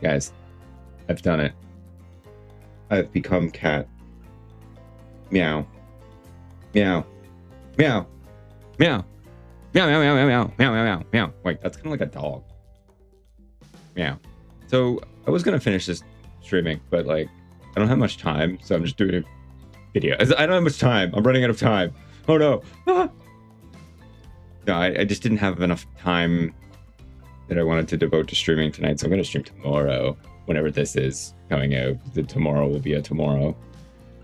Guys, I've done it. I've become cat. Meow. Meow. Meow. Meow. Meow, meow, meow, meow, meow, meow, meow, meow, meow. Wait, that's kind of like a dog. Meow. So I was going to finish this streaming, but like, I don't have much time, so I'm just doing a video. I don't have much time. I'm running out of time. Oh no. Ah. No, I just didn't have enough time that I wanted to devote to streaming tonight, so I'm going to stream tomorrow, whenever this is coming out. The tomorrow will be a tomorrow.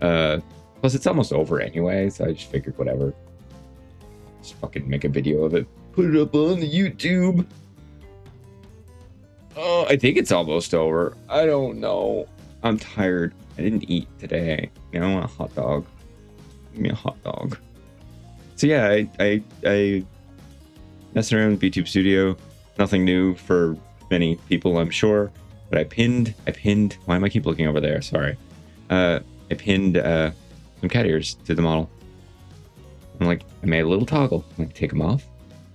Plus, it's almost over anyway, so I just figured whatever. Just fucking make a video of it. Put it up on the YouTube. Oh, I think it's almost over. I don't know. I'm tired. I didn't eat today. I want a hot dog. Give me a hot dog. So yeah, I messing around with Vtuber Studio. Nothing new for many people, I'm sure. But I pinned. Why am I keep looking over there? Sorry. I pinned some cat ears to the model. I'm like, I made a little toggle. I'm like, take them off,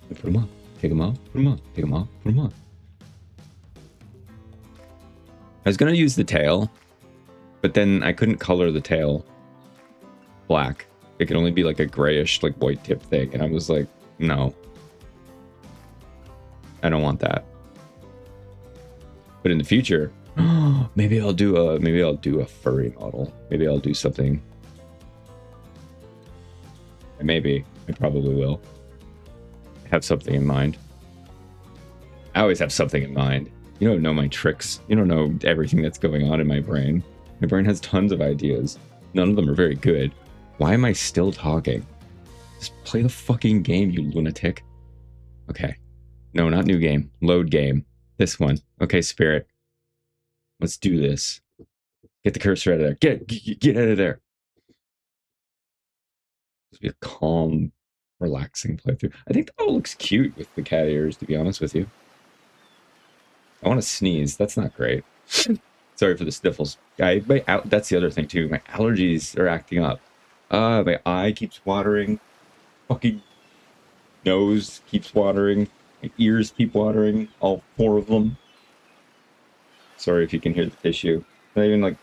and put them on. Take them off, put them on. Take them off, put them on. I was gonna use the tail, but then I couldn't color the tail black. It could only be like a grayish, like white tip thing, and I was like, no, I don't want that. But in the future, maybe I'll do a furry model. Maybe I'll do something. Maybe I probably will have something in mind. I always have something in mind. You don't know my tricks. You don't know everything that's going on in my brain. My brain has tons of ideas. None of them are very good. Why am I still talking? Just play the fucking game, you lunatic. Okay. No, not new game. Load game. This one. Okay, Spirit. Let's do this. Get the cursor out of there. Get out of there. This will be a calm, relaxing playthrough. I think that all looks cute with the cat ears, to be honest with you. I want to sneeze. That's not great. Sorry for the sniffles. That's the other thing, too. My allergies are acting up. My eye keeps watering. Fucking nose keeps watering. My ears keep watering. All 4 of them. Sorry if you can hear the tissue. Not even, like,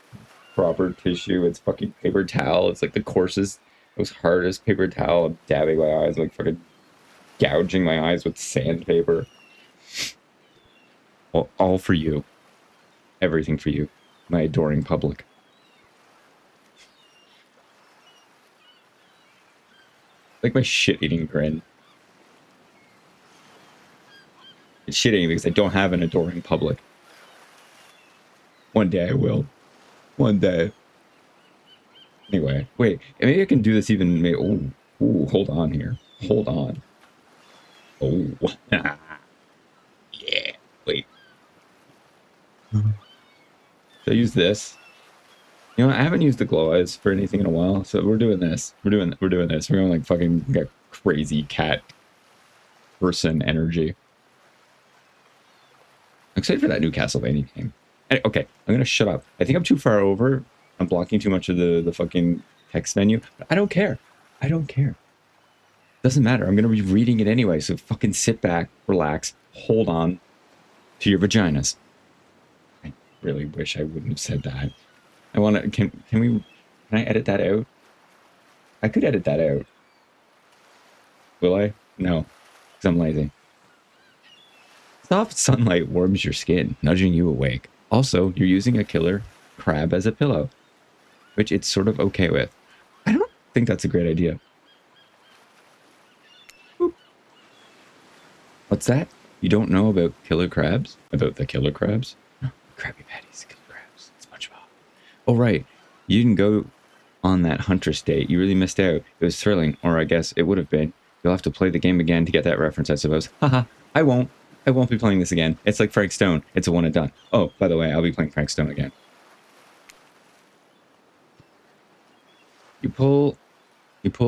proper tissue. It's fucking paper towel. It's, like, the coarsest, most hardest paper towel. I'm dabbing my eyes. I'm, like, fucking gouging my eyes with sandpaper. All for you. Everything for you, my adoring public. Like my shit-eating grin. It's shit-eating because I don't have an adoring public. One day I will. One day. Anyway, wait. Maybe I can do this even... Ooh, hold on here. Hold on. Oh. Yeah. Wait. Should I use this? You know, I haven't used the glow eyes for anything in a while, so we're doing this. We're doing this. We're going like fucking get crazy cat person energy. I'm excited for that new Castlevania game. Okay, I'm gonna shut up. I think I'm too far over. I'm blocking too much of the fucking text menu. But I don't care. I don't care. Doesn't matter. I'm gonna be reading it anyway. So fucking sit back, relax, hold on to your vaginas. I really wish I wouldn't have said that. I want to. Can I edit that out? I could edit that out. Will I? No, because I'm lazy. Soft sunlight warms your skin, nudging you awake. Also, you're using a killer crab as a pillow, which it's sort of okay with. I don't think that's a great idea. Boop. What's that? You don't know about killer crabs? About the killer crabs? Krabby Patties, killer crabs. It's SpongeBob. Oh, right. You didn't go on that Huntress date. You really missed out. It was thrilling, or I guess it would have been. You'll have to play the game again to get that reference, I suppose. Haha, I won't. I won't be playing this again. It's like Frank Stone. It's a one and done. Oh, by the way, I'll be playing Frank Stone again. You pull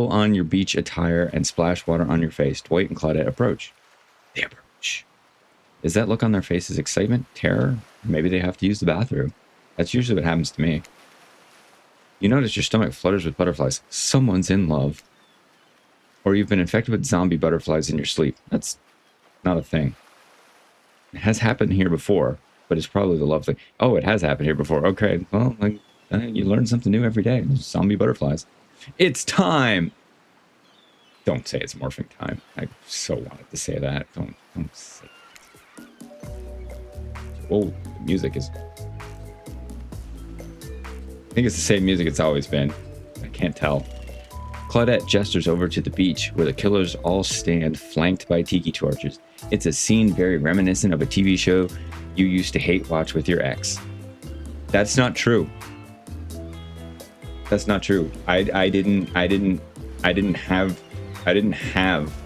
on your beach attire and splash water on your face. Dwight and Claudette approach. They approach. Is that look on their faces excitement, terror? Maybe they have to use the bathroom. That's usually what happens to me. You notice your stomach flutters with butterflies. Someone's in love. Or you've been infected with zombie butterflies in your sleep. That's not a thing. It has happened here before, but it's probably the love thing. Oh, it has happened here before. Okay, well, like you learn something new every day. Zombie butterflies. It's time. Don't say it's morphing time. I so wanted to say that. Don't say it. Oh, the music is... I think it's the same music it's always been. I can't tell. Claudette gestures over to the beach where the killers all stand flanked by tiki torches. It's a scene very reminiscent of a TV show you used to hate watch with your ex. That's not true. That's not true. I didn't have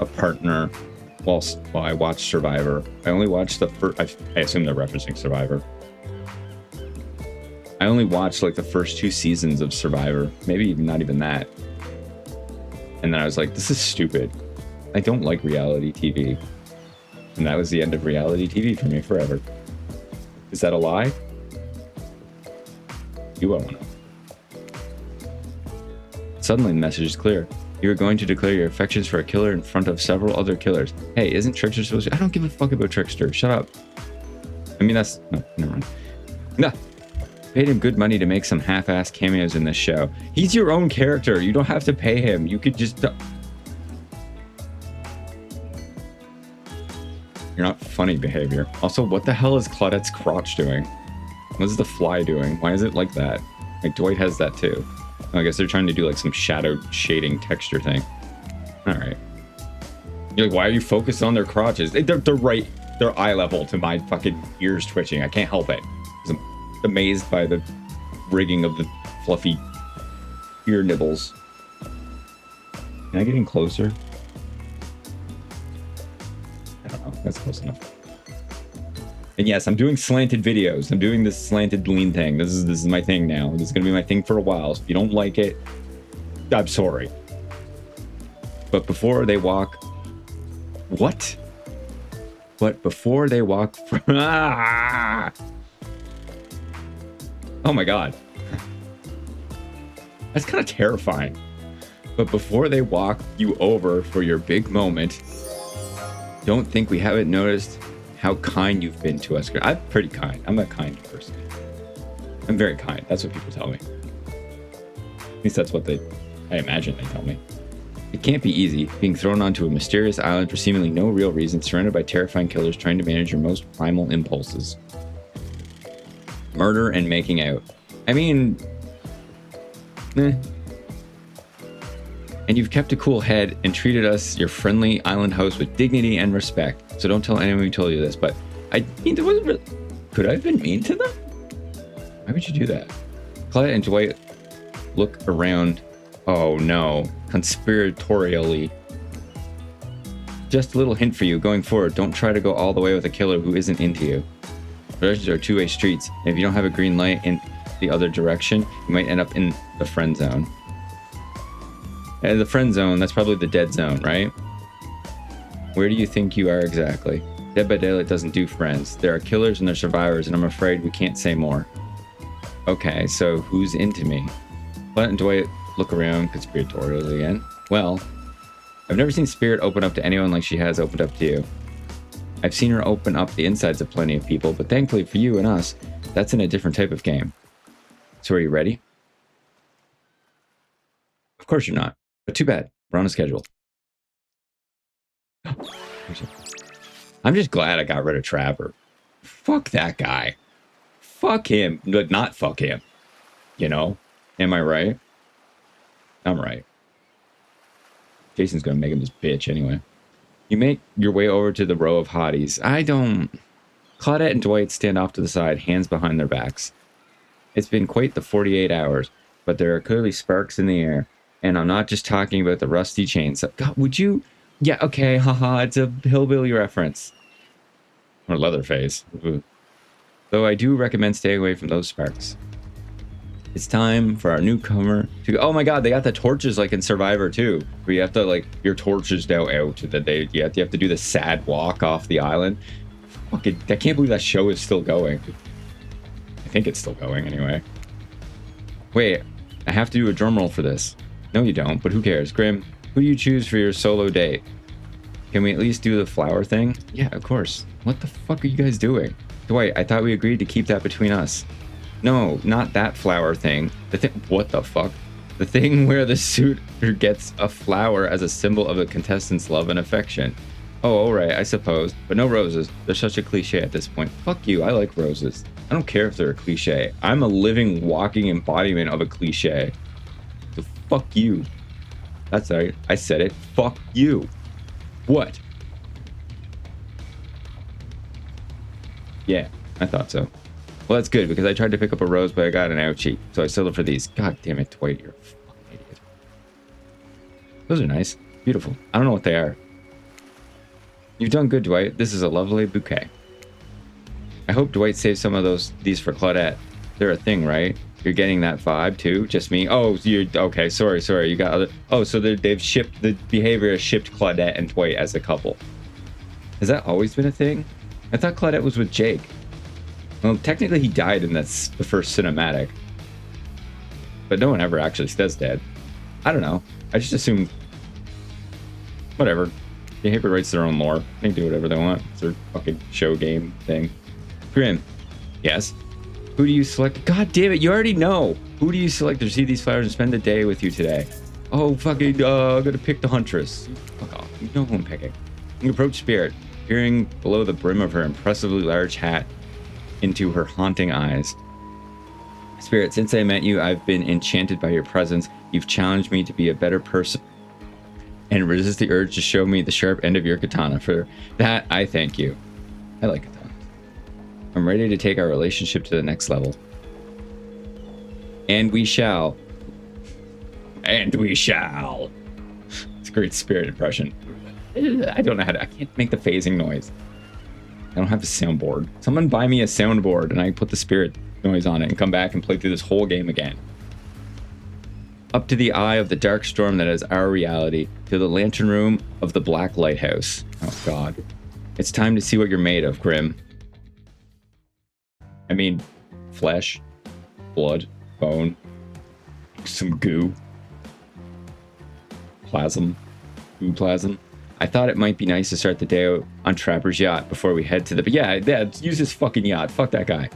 a partner while I watched Survivor. I only watched the first... I assume they're referencing Survivor. I only watched like the first 2 seasons of Survivor. Maybe not even that. And then I was like, this is stupid. I don't like reality TV. And that was the end of reality TV for me forever. Is that a lie? You won't know. Suddenly the message is clear. You are going to declare your affections for a killer in front of several other killers. Hey, isn't Trickster supposed to... I don't give a fuck about Trickster. Shut up. I mean, that's... No, never mind. Nah. Paid him good money to make some half-ass cameos in this show. He's your own character. You don't have to pay him. You could just... You're not funny behavior. Also, what the hell is Claudette's crotch doing? What is the fly doing? Why is it like that? Like, Dwight has that too. Oh, I guess they're trying to do like some shadow shading texture thing. Alright. You're like, why are you focused on their crotches? They're right... They're eye level to my fucking ears twitching. I can't help it. I'm amazed by the rigging of the fluffy ear nibbles. Can I get in closer? I don't know. That's close enough. And yes, I'm doing slanted videos. I'm doing this slanted lean thing. This is my thing now. This is gonna be my thing for a while. So if you don't like it, I'm sorry. But before they walk... What? But before they walk from... Ah! Oh my god. That's kind of terrifying. But before they walk you over for your big moment, don't think we haven't noticed how kind you've been to us. I'm pretty kind. I'm a kind person. I'm very kind. That's what people tell me. At least that's what I imagine they tell me. It can't be easy, being thrown onto a mysterious island for seemingly no real reason, surrounded by terrifying killers trying to manage your most primal impulses. Murder and making out. I mean... Eh. And you've kept a cool head and treated us, your friendly island host, with dignity and respect. So don't tell anyone who told you this, but I mean, there wasn't really... Could I have been mean to them? Why would you do that? Claudette and Dwight look around. Oh no. Conspiratorially. Just a little hint for you going forward. Don't try to go all the way with a killer who isn't into you. Relations are two-way streets, and if you don't have a green light in the other direction, you might end up in the friend zone. And the friend zone, that's probably the dead zone, right? Where do you think you are exactly? Dead by Daylight doesn't do friends. There are killers and there are survivors, and I'm afraid we can't say more. Okay, so who's into me? Let and Dwight look around conspiratorially again. Well, I've never seen Spirit open up to anyone like she has opened up to you. I've seen her open up the insides of plenty of people, but thankfully for you and us, that's in a different type of game. So are you ready? Of course you're not, but too bad. We're on a schedule. I'm just glad I got rid of Trapper. Fuck that guy. Fuck him. Not fuck him. You know? Am I right? I'm right. Jason's gonna make him this bitch anyway. You make your way over to the row of hotties. I don't... Claudette and Dwight stand off to the side, hands behind their backs. It's been quite the 48 hours, but there are clearly sparks in the air. And I'm not just talking about the rusty chainsaw. God, would you... Yeah, okay, haha, it's a hillbilly reference. Or Leatherface. Though I do recommend staying away from those sparks. It's time for our newcomer to go. Oh my god, they got the torches like in Survivor too. Where you have to like, your torch is now out. That you have to do the sad walk off the island. Fucking, I can't believe that show is still going. I think it's still going anyway. Wait, I have to do a drum roll for this. No you don't, but who cares? Grim, who do you choose for your solo date? Can we at least do the flower thing? Yeah, of course. What the fuck are you guys doing? Dwight, I thought we agreed to keep that between us. No, not that flower thing. The thing. What the fuck? The thing where the suitor gets a flower as a symbol of the contestant's love and affection. Oh, alright, I suppose. But no roses. They're such a cliche at this point. Fuck you, I like roses. I don't care if they're a cliche. I'm a living, walking embodiment of a cliche. So fuck you. That's right, I said it. Fuck you. What? Yeah, I thought so. Well, that's good, because I tried to pick up a rose, but I got an ouchie. So I settled for these. God damn it, Dwight, you're a fucking idiot. Those are nice. Beautiful. I don't know what they are. You've done good, Dwight. This is a lovely bouquet. I hope Dwight saves some of these for Claudette. They're a thing, right? You're getting that vibe, too? Just me? Oh, you're... Okay, sorry. You got other... Oh, so they've shipped... The behavior has shipped Claudette and Dwight as a couple. Has that always been a thing? I thought Claudette was with Jake. Well, technically he died in the first cinematic. But no one ever actually says dead. I don't know. I just assumed... Whatever. Behavior writes their own lore. They can do whatever they want. It's their fucking show game thing. Grim. Yes? Who do you select? God damn it, you already know. Who do you select to receive these flowers and spend the day with you today? Oh, fucking, I'm gonna pick the Huntress. Fuck off. You know who I'm picking. You approach Spirit, peering below the brim of her impressively large hat into her haunting eyes. Spirit, since I met you, I've been enchanted by your presence. You've challenged me to be a better person and resist the urge to show me the sharp end of your katana. For that, I thank you. I like katana. I'm ready to take our relationship to the next level. And we shall. And we shall. It's a great Spirit impression. I don't know how to... I can't make the phasing noise. I don't have a soundboard. Someone buy me a soundboard and I put the Spirit noise on it and come back and play through this whole game again. Up to the eye of the dark storm that is our reality, to the lantern room of the Black Lighthouse. Oh, God. It's time to see what you're made of, Grim. I mean, flesh, blood, bone, some goo, plasm, goo plasm. I thought it might be nice to start the day out on Trapper's yacht before we head to the... But yeah, use his fucking yacht. Fuck that guy.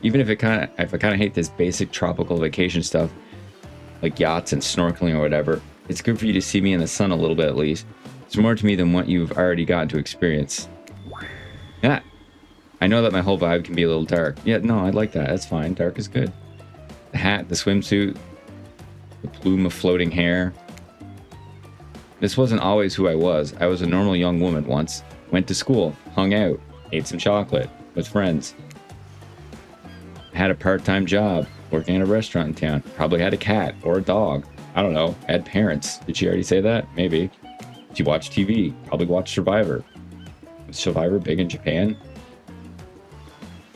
Even if I kind of hate this basic tropical vacation stuff, like yachts and snorkeling or whatever, it's good for you to see me in the sun a little bit at least. It's more to me than what you've already gotten to experience. Yeah. I know that my whole vibe can be a little dark. Yeah, no, I like that. That's fine. Dark is good. The hat, the swimsuit, the plume of floating hair. This wasn't always who I was. I was a normal young woman once. Went to school, hung out, ate some chocolate with friends. Had a part-time job, working at a restaurant in town. Probably had a cat or a dog. I don't know. Had parents. Did she already say that? Maybe. She watched TV. Probably watched Survivor. Was Survivor big in Japan?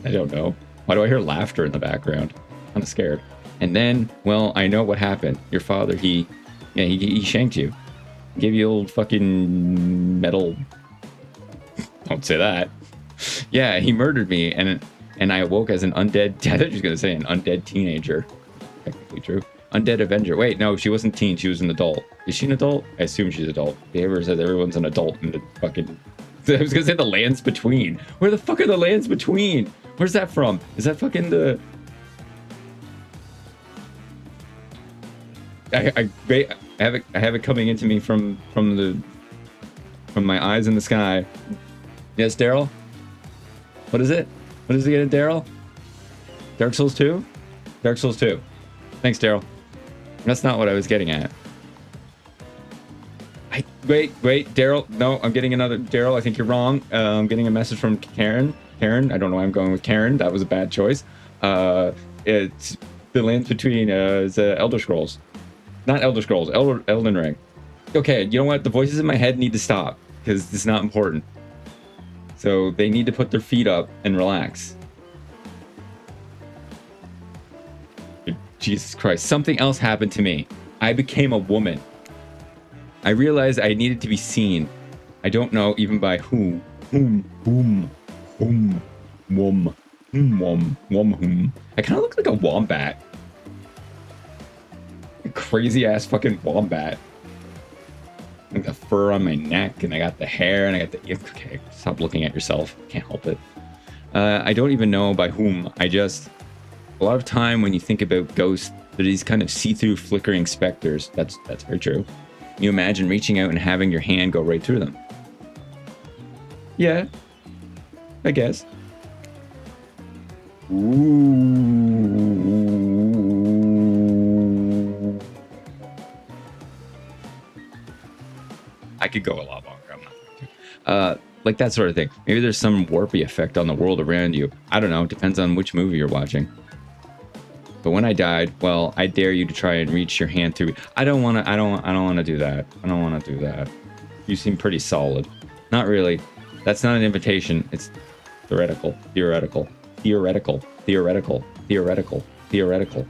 I don't know. Why do I hear laughter in the background? I'm kind of scared. And then, well, I know what happened. Your father, he shanked you. Gave you old fucking metal. Don't say that. Yeah, he murdered me, and I awoke as an undead... I thought you were going to say an undead teenager. Technically true. Undead Avenger. Wait, no, she wasn't teen. She was an adult. Is she an adult? I assume she's an adult. Behavior says everyone's an adult in the fucking... I was going to say the lands between. Where the fuck are the lands between? Where's that from? Is that fucking the... I have it coming into me from my eyes in the sky. Yes, Daryl? What is it? What is it again, Daryl? Dark Souls 2? Dark Souls 2. Thanks, Daryl. That's not what I was getting at. Wait, Daryl. No, I'm getting another... Daryl, I think you're wrong. I'm getting a message from Karen. Karen, I don't know why I'm going with Karen. That was a bad choice. It's the lands between the Elder Scrolls. Not Elder Scrolls, Elden Ring. Okay, you know what? The voices in my head need to stop, because it's not important. So they need to put their feet up and relax. Jesus Christ, something else happened to me. I became a woman. I realized I needed to be seen. I don't know even by whom. Whom. I kind of look like a wombat. A crazy ass fucking wombat. Like the fur on my neck, and I got the hair, and I got the... Okay, stop looking at yourself. Can't help it. I don't even know by whom. A lot of time when you think about ghosts, they're these kind of see-through flickering specters. That's very true. You imagine reaching out and having your hand go right through them. Yeah, I guess. Ooh. I could go a lot longer. I'm not going to. Like that sort of thing. Maybe there's some warpy effect on the world around you. I don't know. It depends on which movie you're watching. But when I died, well, I dare you to try and reach your hand through. I don't want to do that. I don't want to do that. You seem pretty solid. Not really. That's not an invitation. It's theoretical. Theoretical. Theoretical. Theoretical. Theoretical. Theoretical.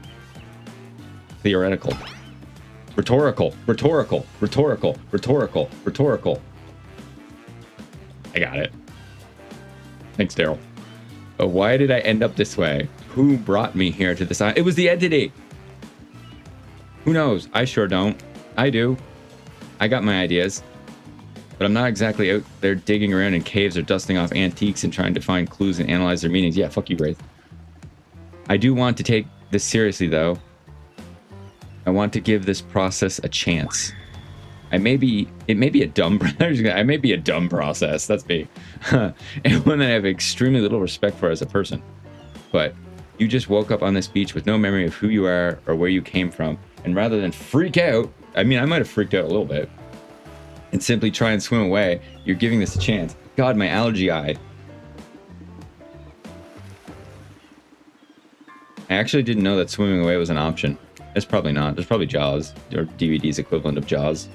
Theoretical. Rhetorical. Rhetorical. Rhetorical. Rhetorical. Rhetorical. I got it. Thanks, Daryl. Oh, why did I end up this way? Who brought me here to this island? It was the entity. Who knows? I sure don't. I do. I got my ideas. But I'm not exactly out there digging around in caves or dusting off antiques and trying to find clues and analyze their meanings. Yeah, fuck you, Wraith. I do want to take this seriously, though. I want to give this process a chance. It may be a dumb process. That's me. And one that I have extremely little respect for as a person. But you just woke up on this beach with no memory of who you are or where you came from. And rather than freak out, I mean, I might have freaked out a little bit, and simply try and swim away, you're giving this a chance. God, my allergy eye. I actually didn't know that swimming away was an option. It's probably not. There's probably Jaws, or DVD's equivalent of Jaws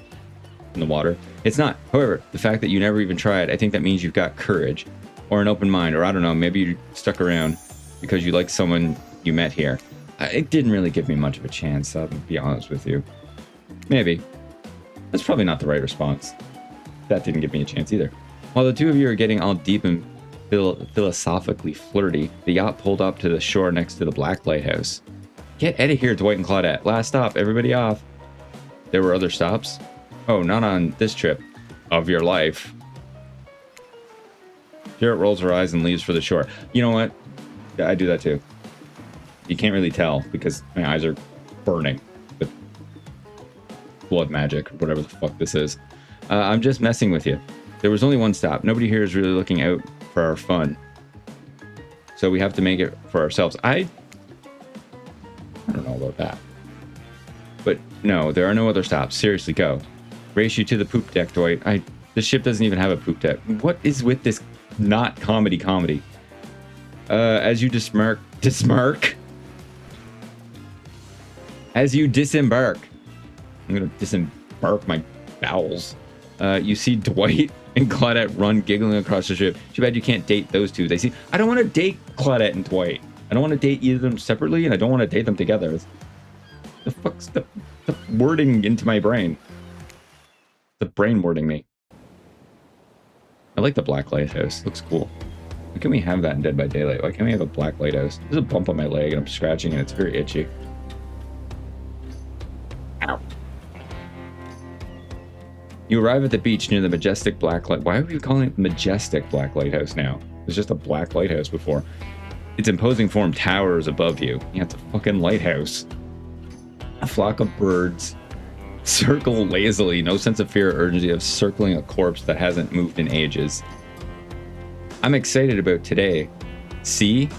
in the water. It's not. However, the fact that you never even tried, I think that means you've got courage or an open mind, or I don't know, maybe you stuck around because you like someone you met here. It didn't really give me much of a chance, I'll be honest with you. Maybe. That's probably not the right response. That didn't give me a chance either. While the two of you are getting all deep and philosophically flirty, the yacht pulled up to the shore next to the Black Lighthouse. Get out of here, Dwight and Claudette. Last stop, everybody off. There were other stops? Oh, not on this trip of your life. Jarrett rolls her eyes and leaves for the shore. You know what? Yeah, I do that too. You can't really tell because my eyes are burning with blood magic, or whatever the fuck this is. I'm just messing with you. There was only one stop. Nobody here is really looking out for our fun. So we have to make it for ourselves. I don't know about that. But no, there are no other stops. Seriously, go. Race you to the poop deck, Dwight. This ship doesn't even have a poop deck. What is with this not comedy? As you disembark. As you disembark. I'm gonna disembark my bowels. You see Dwight and Claudette run giggling across the ship. Too bad you can't date those two. They see. I don't want to date Claudette and Dwight. I don't want to date either of them separately, and I don't want to date them together. The fuck's the wording into my brain? The brain wording me. I like the Black Lighthouse. Looks cool. Why can't we have that in Dead by Daylight? Why can't we have a Black Lighthouse? There's a bump on my leg, and I'm scratching, and it's very itchy. Ow. You arrive at the beach near the majestic Black Light. Why are we calling it majestic Black Lighthouse now? There's just a Black Lighthouse before. Its imposing form towers above you. Yeah, it's a fucking lighthouse. A flock of birds circle lazily, no sense of fear or urgency of circling a corpse that hasn't moved in ages. I'm excited about today. See?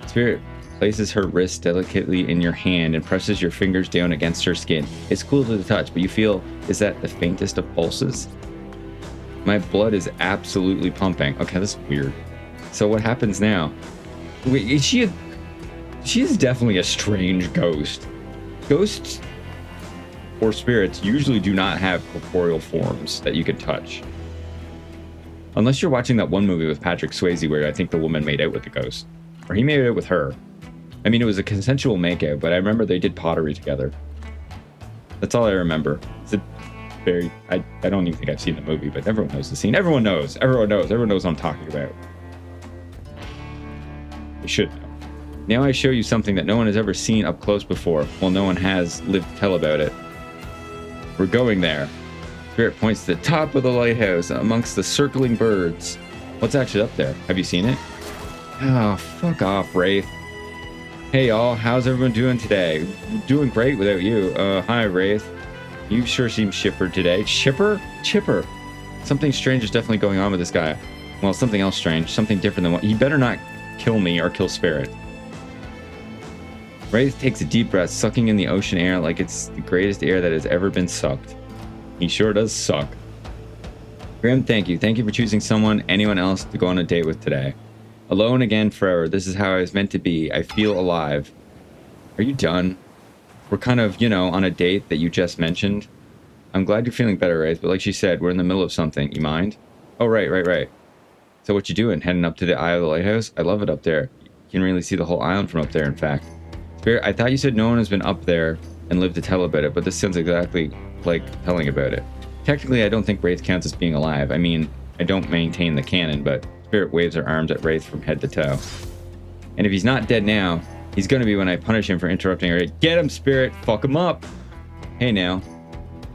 Spirit places her wrist delicately in your hand and presses your fingers down against her skin. It's cool to the touch, but you feel, is that the faintest of pulses? My blood is absolutely pumping. Okay, that's weird. So what happens now? Wait, is she is definitely a strange ghost. Ghosts or spirits usually do not have corporeal forms that you can touch. Unless you're watching that one movie with Patrick Swayze where I think the woman made out with the ghost. Or he made out with her. I mean, it was a consensual makeout, but I remember they did pottery together. That's all I remember. It's a very... I don't even think I've seen the movie, but everyone knows the scene. Everyone knows. Everyone knows what I'm talking about. You should know. Now I show you something that no one has ever seen up close before. Well, no one has lived to tell about it. We're going there. Spirit points to the top of the lighthouse amongst the circling birds. What's actually up there? Have you seen it? Oh, fuck off, Wraith. Hey, y'all. How's everyone doing today? Doing great without you. Hi, Wraith. You sure seem chipper today. Chipper? Chipper. Something strange is definitely going on with this guy. Well, something else strange. Something different than what... He better not kill me or kill Spirit. Wraith takes a deep breath, sucking in the ocean air like it's the greatest air that has ever been sucked. He sure does suck. Grim, thank you. Thank you for choosing anyone else to go on a date with today. Alone again forever. This is how I was meant to be. I feel alive. Are you done? We're kind of, on a date that you just mentioned. I'm glad you're feeling better, Wraith, but like she said, we're in the middle of something. You mind? Oh, right. So what you doing? Heading up to the eye of the lighthouse? I love it up there. You can really see the whole island from up there, in fact. Spirit, I thought you said no one has been up there and lived to tell about it, but this sounds exactly like telling about it. Technically, I don't think Wraith counts as being alive. I mean, I don't maintain the canon, but Spirit waves her arms at Wraith from head to toe. And if he's not dead now, he's going to be when I punish him for interrupting her. Get him, Spirit! Fuck him up! Hey now.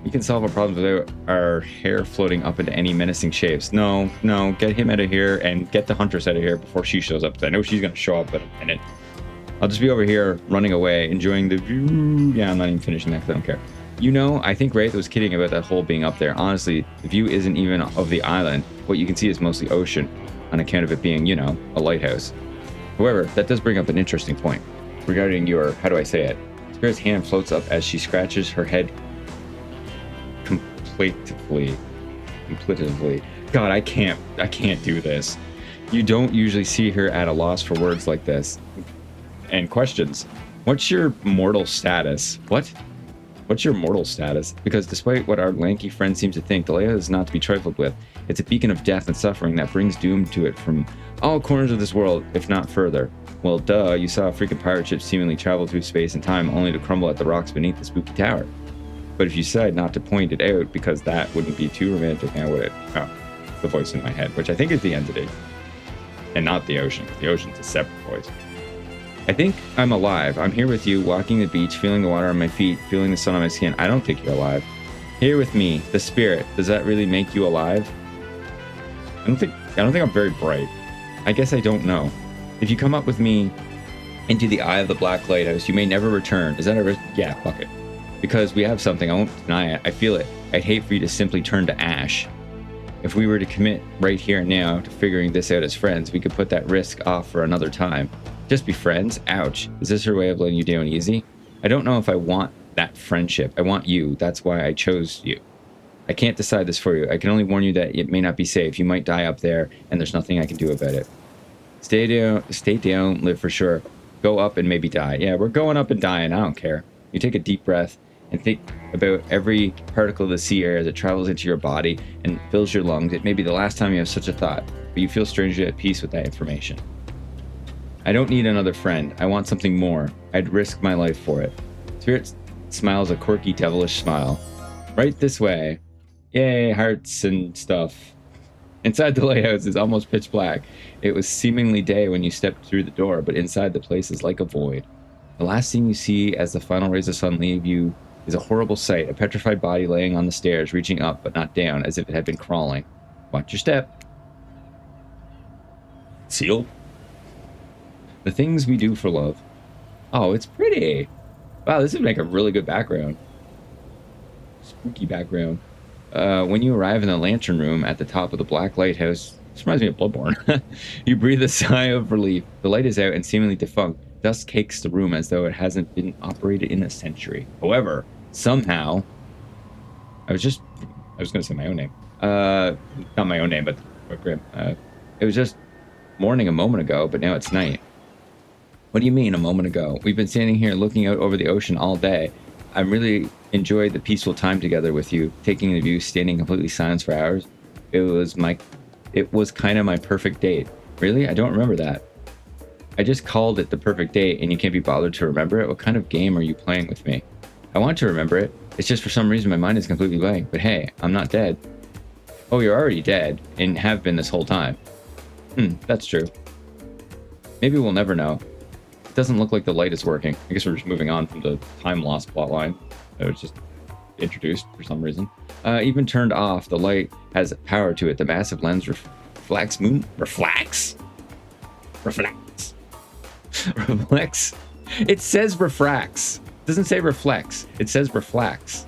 We can solve our problems without our hair floating up into any menacing shapes. No, get him out of here and get the Huntress out of here before she shows up. I know she's going to show up in a minute. I'll just be over here running away, enjoying the view. Yeah, I'm not even finishing that because I don't care. I think Wraith was kidding about that hole being up there. Honestly, the view isn't even of the island. What you can see is mostly ocean, on account of it being, a lighthouse. However, that does bring up an interesting point regarding your, how do I say it? Spirit's hand floats up as she scratches her head contemplatively. God, I can't do this. You don't usually see her at a loss for words like this. And questions. What's your mortal status? What? What's your mortal status? Because despite what our lanky friend seems to think, the lighthouse is not to be trifled with. It's a beacon of death and suffering that brings doom to it from all corners of this world, if not further. Well, duh, you saw a freaking pirate ship seemingly travel through space and time only to crumble at the rocks beneath the spooky tower. But if you decide not to point it out, because that wouldn't be too romantic now, would it? Oh, the voice in my head, which I think is the entity. And not the ocean. The ocean's a separate voice. I think I'm alive. I'm here with you, walking the beach, feeling the water on my feet, feeling the sun on my skin. I don't think you're alive. Here with me, the spirit. Does that really make you alive? I don't think I'm very bright. I guess I don't know. If you come up with me into the eye of the black lighthouse, you may never return. Is that a risk? Yeah, fuck it. Because we have something. I won't deny it. I feel it. I'd hate for you to simply turn to ash. If we were to commit right here and now to figuring this out as friends, we could put that risk off for another time. Just be friends? Ouch. Is this her way of letting you down easy? I don't know if I want that friendship. I want you. That's why I chose you. I can't decide this for you. I can only warn you that it may not be safe. You might die up there, and there's nothing I can do about it. Stay down, live for sure. Go up and maybe die. Yeah, we're going up and dying. I don't care. You take a deep breath and think about every particle of the sea air as it travels into your body and fills your lungs. It may be the last time you have such a thought, but you feel strangely at peace with that information. I don't need another friend. I want something more. I'd risk my life for it. Spirit smiles a quirky, devilish smile. Right this way. Yay, hearts and stuff. Inside the lighthouse is almost pitch black. It was seemingly day when you stepped through the door, but inside the place is like a void. The last thing you see as the final rays of sun leave you is a horrible sight, a petrified body laying on the stairs, reaching up but not down, as if it had been crawling. Watch your step. Seal. The things we do for love. Oh, it's pretty. Wow, this would make a really good background. Spooky background. When you arrive in the lantern room at the top of the black lighthouse, this reminds me of Bloodborne. You breathe a sigh of relief. The light is out and seemingly defunct. Dust cakes the room as though it hasn't been operated in a century. However, somehow, I was going to say my own name. Not my own name, but Grim. It was just morning a moment ago, but now it's night. What do you mean a moment ago? We've been standing here looking out over the ocean all day. I really enjoyed the peaceful time together with you, taking the view, standing completely silent for hours. It was kind of my perfect date. Really? I don't remember that. I just called it the perfect date and you can't be bothered to remember it? What kind of game are you playing with me? I want to remember it. It's just for some reason my mind is completely blank. But hey, I'm not dead. Oh, you're already dead and have been this whole time. That's true. Maybe we'll never know. It doesn't look like the light is working. I guess we're just moving on from the time loss plotline. It was just introduced for some reason. Even turned off, the light has power to it. The massive lens reflects Reflects. Reflects. It says refracts. It doesn't say reflects. It says reflects.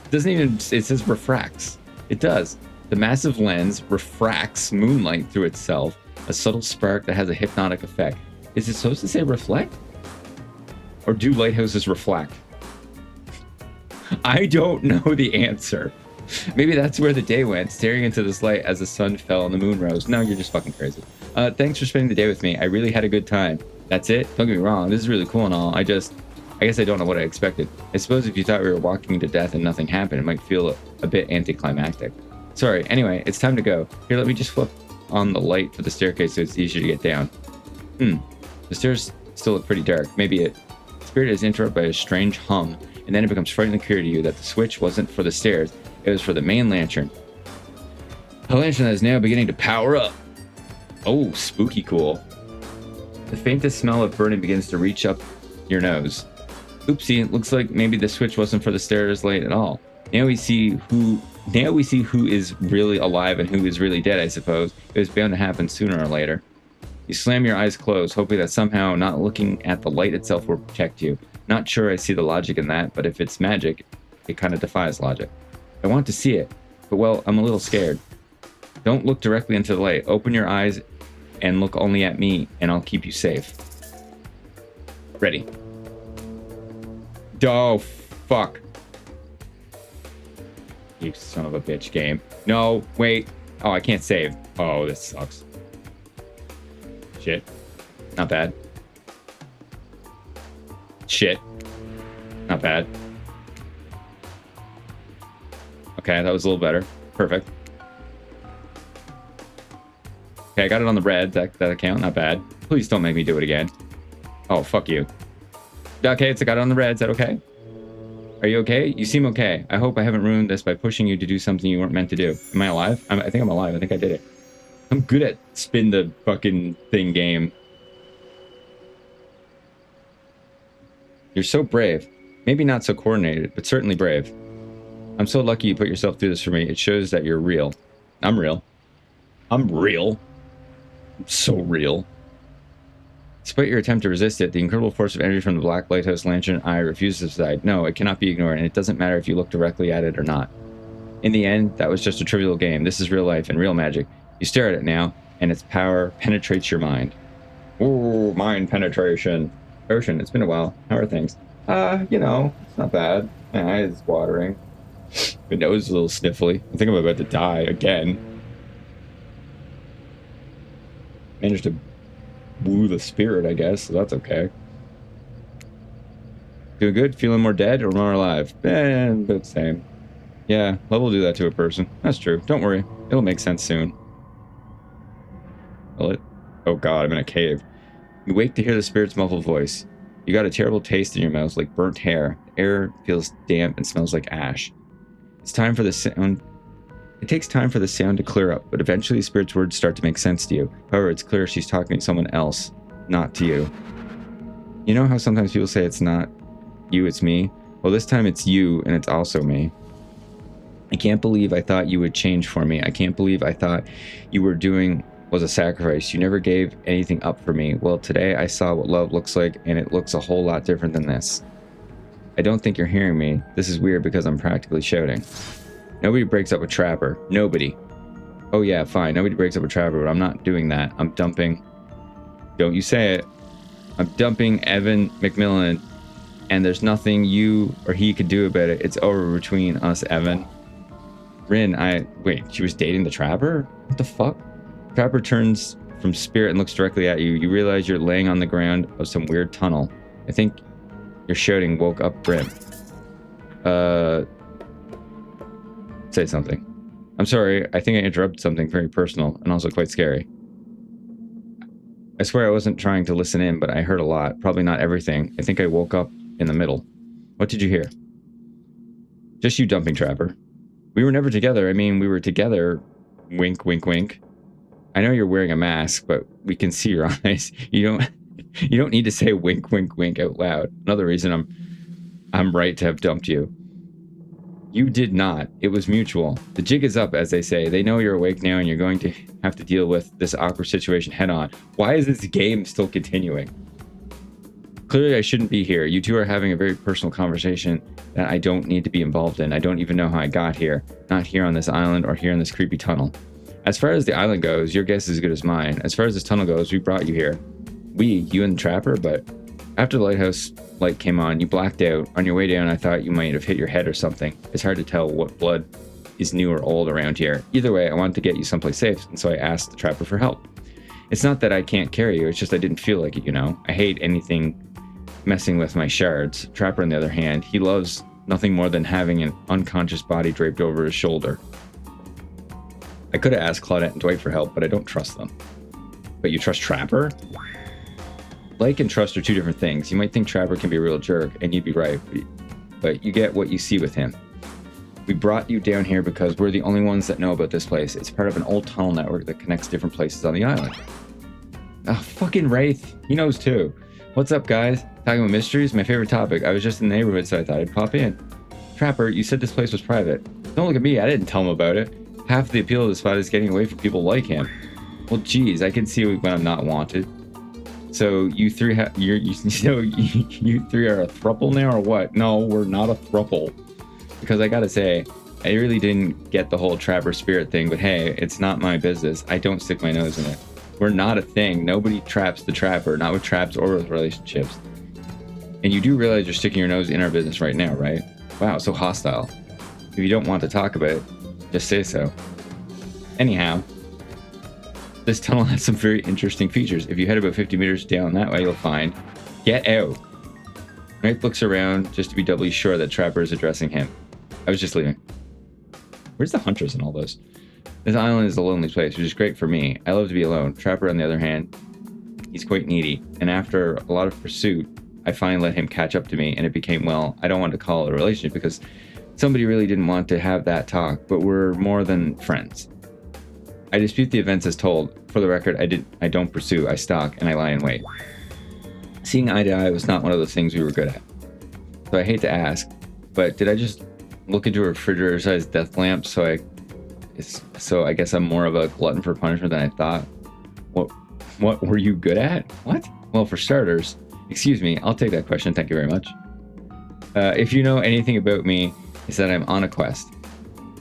It doesn't even, it says refracts. It does. The massive lens refracts moonlight through itself, a subtle spark that has a hypnotic effect. Is it supposed to say reflect? Or do lighthouses reflect? I don't know the answer. Maybe that's where the day went, staring into this light as the sun fell and the moon rose. No, you're just fucking crazy. Thanks for spending the day with me. I really had a good time. That's it? Don't get me wrong. This is really cool and all. I guess I don't know what I expected. I suppose if you thought we were walking to death and nothing happened, it might feel a bit anticlimactic. Sorry. Anyway, it's time to go. Here, let me just flip on the light for the staircase so it's easier to get down. The stairs still look pretty dark. Maybe it. Spirit is interrupted by a strange hum, and then it becomes frighteningly clear to you that the switch wasn't for the stairs. It was for the main lantern. A lantern that is now beginning to power up. Oh, spooky cool. The faintest smell of burning begins to reach up your nose. Oopsie, it looks like maybe the switch wasn't for the stairs light at all. Now we see who is really alive and who is really dead, I suppose. It was bound to happen sooner or later. You slam your eyes closed, hoping that somehow not looking at the light itself will protect you. Not sure I see the logic in that, but if it's magic, it kind of defies logic. I want to see it, but well, I'm a little scared. Don't look directly into the light. Open your eyes and look only at me, and I'll keep you safe. Ready. Oh, fuck. You son of a bitch game. No, wait. Oh, I can't save. Oh, this sucks. Shit. Not bad. Shit. Not bad. Okay, that was a little better. Perfect. Okay, I got it on the red. That account, not bad. Please don't make me do it again. Oh, fuck you. Okay, I got it on the red. Is that okay? Are you okay? You seem okay. I hope I haven't ruined this by pushing you to do something you weren't meant to do. Am I alive? I think I'm alive. I think I did it. I'm good at spin the fucking thing game. You're so brave. Maybe not so coordinated, but certainly brave. I'm so lucky you put yourself through this for me. It shows that you're real. I'm real. I'm real. I'm so real. Despite your attempt to resist it, the incredible force of energy from the black lighthouse lantern eye refuses to subside. No, it cannot be ignored, and it doesn't matter if you look directly at it or not. In the end, that was just a trivial game. This is real life and real magic. You stare at it now, and its power penetrates your mind. Ooh, mind penetration. Ocean, it's been a while. How are things? You know, it's not bad. My eyes watering. My nose is a little sniffly. I think I'm about to die again. Managed to woo the spirit, I guess, so that's okay. Doing good? Feeling more dead or more alive? About the same. Yeah, love will do that to a person. That's true. Don't worry. It'll make sense soon. Will it? Oh god, I'm in a cave. You wake to hear the spirit's muffled voice. You got a terrible taste in your mouth, like burnt hair. The air feels damp and smells like ash. It's time for the sound. It takes time for the sound to clear up, but eventually the spirit's words start to make sense to you. However, it's clear she's talking to someone else, not to you. You know how sometimes people say it's not you, it's me? Well, this time it's you, and it's also me. I can't believe I thought you would change for me. I can't believe I thought you were doing was a sacrifice. You never gave anything up for me. Well, today I saw what love looks like, and it looks a whole lot different than this. I don't think you're hearing me. This is weird because I'm practically shouting. Nobody breaks up with Trapper. Nobody. Oh yeah, fine. Nobody breaks up with Trapper, but I'm not doing that. I'm dumping... Don't you say it. I'm dumping Evan McMillan, and there's nothing you or he could do about it. It's over between us, Evan. Rin, wait, she was dating the Trapper? What the fuck? Trapper turns from spirit and looks directly at you. You realize you're laying on the ground of some weird tunnel. I think your shouting woke up Rin. Say something. I'm sorry, I think I interrupted something very personal and also quite scary. I swear I wasn't trying to listen in, but I heard a lot. Probably not everything. I think I woke up in the middle. What did you hear? Just you dumping Trapper. We were never together. I mean, we were together. Wink, wink, wink. I know you're wearing a mask, but we can see your eyes. You don't need to say wink, wink, wink out loud. Another reason I'm right to have dumped you. You did not. It was mutual. The jig is up, as they say. They know you're awake now and you're going to have to deal with this awkward situation head on. Why is this game still continuing? Clearly, I shouldn't be here. You two are having a very personal conversation that I don't need to be involved in. I don't even know how I got here. Not here on this island or here in this creepy tunnel. As far as the island goes, your guess is as good as mine. As far as this tunnel goes, we brought you here. You and the trapper, but after the lighthouse light came on, you blacked out. On your way down, I thought you might have hit your head or something. It's hard to tell what blood is new or old around here. Either way, I wanted to get you someplace safe, and so I asked the trapper for help. It's not that I can't carry you, it's just I didn't feel like it, you know? I hate anything messing with my shards. Trapper, on the other hand, he loves nothing more than having an unconscious body draped over his shoulder. I could have asked Claudette and Dwight for help, but I don't trust them. But you trust Trapper? Like and trust are two different things. You might think Trapper can be a real jerk, and you'd be right, but you get what you see with him. We brought you down here because we're the only ones that know about this place. It's part of an old tunnel network that connects different places on the island. Oh, fucking Wraith. He knows too. What's up, guys? Talking about mysteries? My favorite topic. I was just in the neighborhood, so I thought I'd pop in. Trapper, you said this place was private. Don't look at me. I didn't tell him about it. Half the appeal of the spot is getting away from people like him. Well, geez, I can see when I'm not wanted. So you three you three are a throuple now or what? No, we're not a throuple. Because I gotta say, I really didn't get the whole Trapper spirit thing, but hey, it's not my business. I don't stick my nose in it. We're not a thing. Nobody traps the Trapper, not with traps or with relationships. And you do realize you're sticking your nose in our business right now, right? Wow, so hostile. If you don't want to talk about it, just say so. Anyhow, this tunnel has some very interesting features. If you head about 50 meters down that way, you'll find Get Out. Wraith looks around just to be doubly sure that Trapper is addressing him. I was just leaving. Where's the hunters in all this? This island is a lonely place, which is great for me. I love to be alone. Trapper, on the other hand, he's quite needy. And after a lot of pursuit, I finally let him catch up to me, and it became, well, I don't want to call it a relationship because somebody really didn't want to have that talk, but we're more than friends. I dispute the events as told. For the record, I don't pursue, I stalk, and I lie in wait. Seeing eye to eye was not one of those things we were good at. So I hate to ask, but did I just look into a refrigerator-sized death lamp so I guess I'm more of a glutton for punishment than I thought? What were you good at? What? Well, for starters, excuse me, I'll take that question, thank you very much. If you know anything about me, it's that I'm on a quest.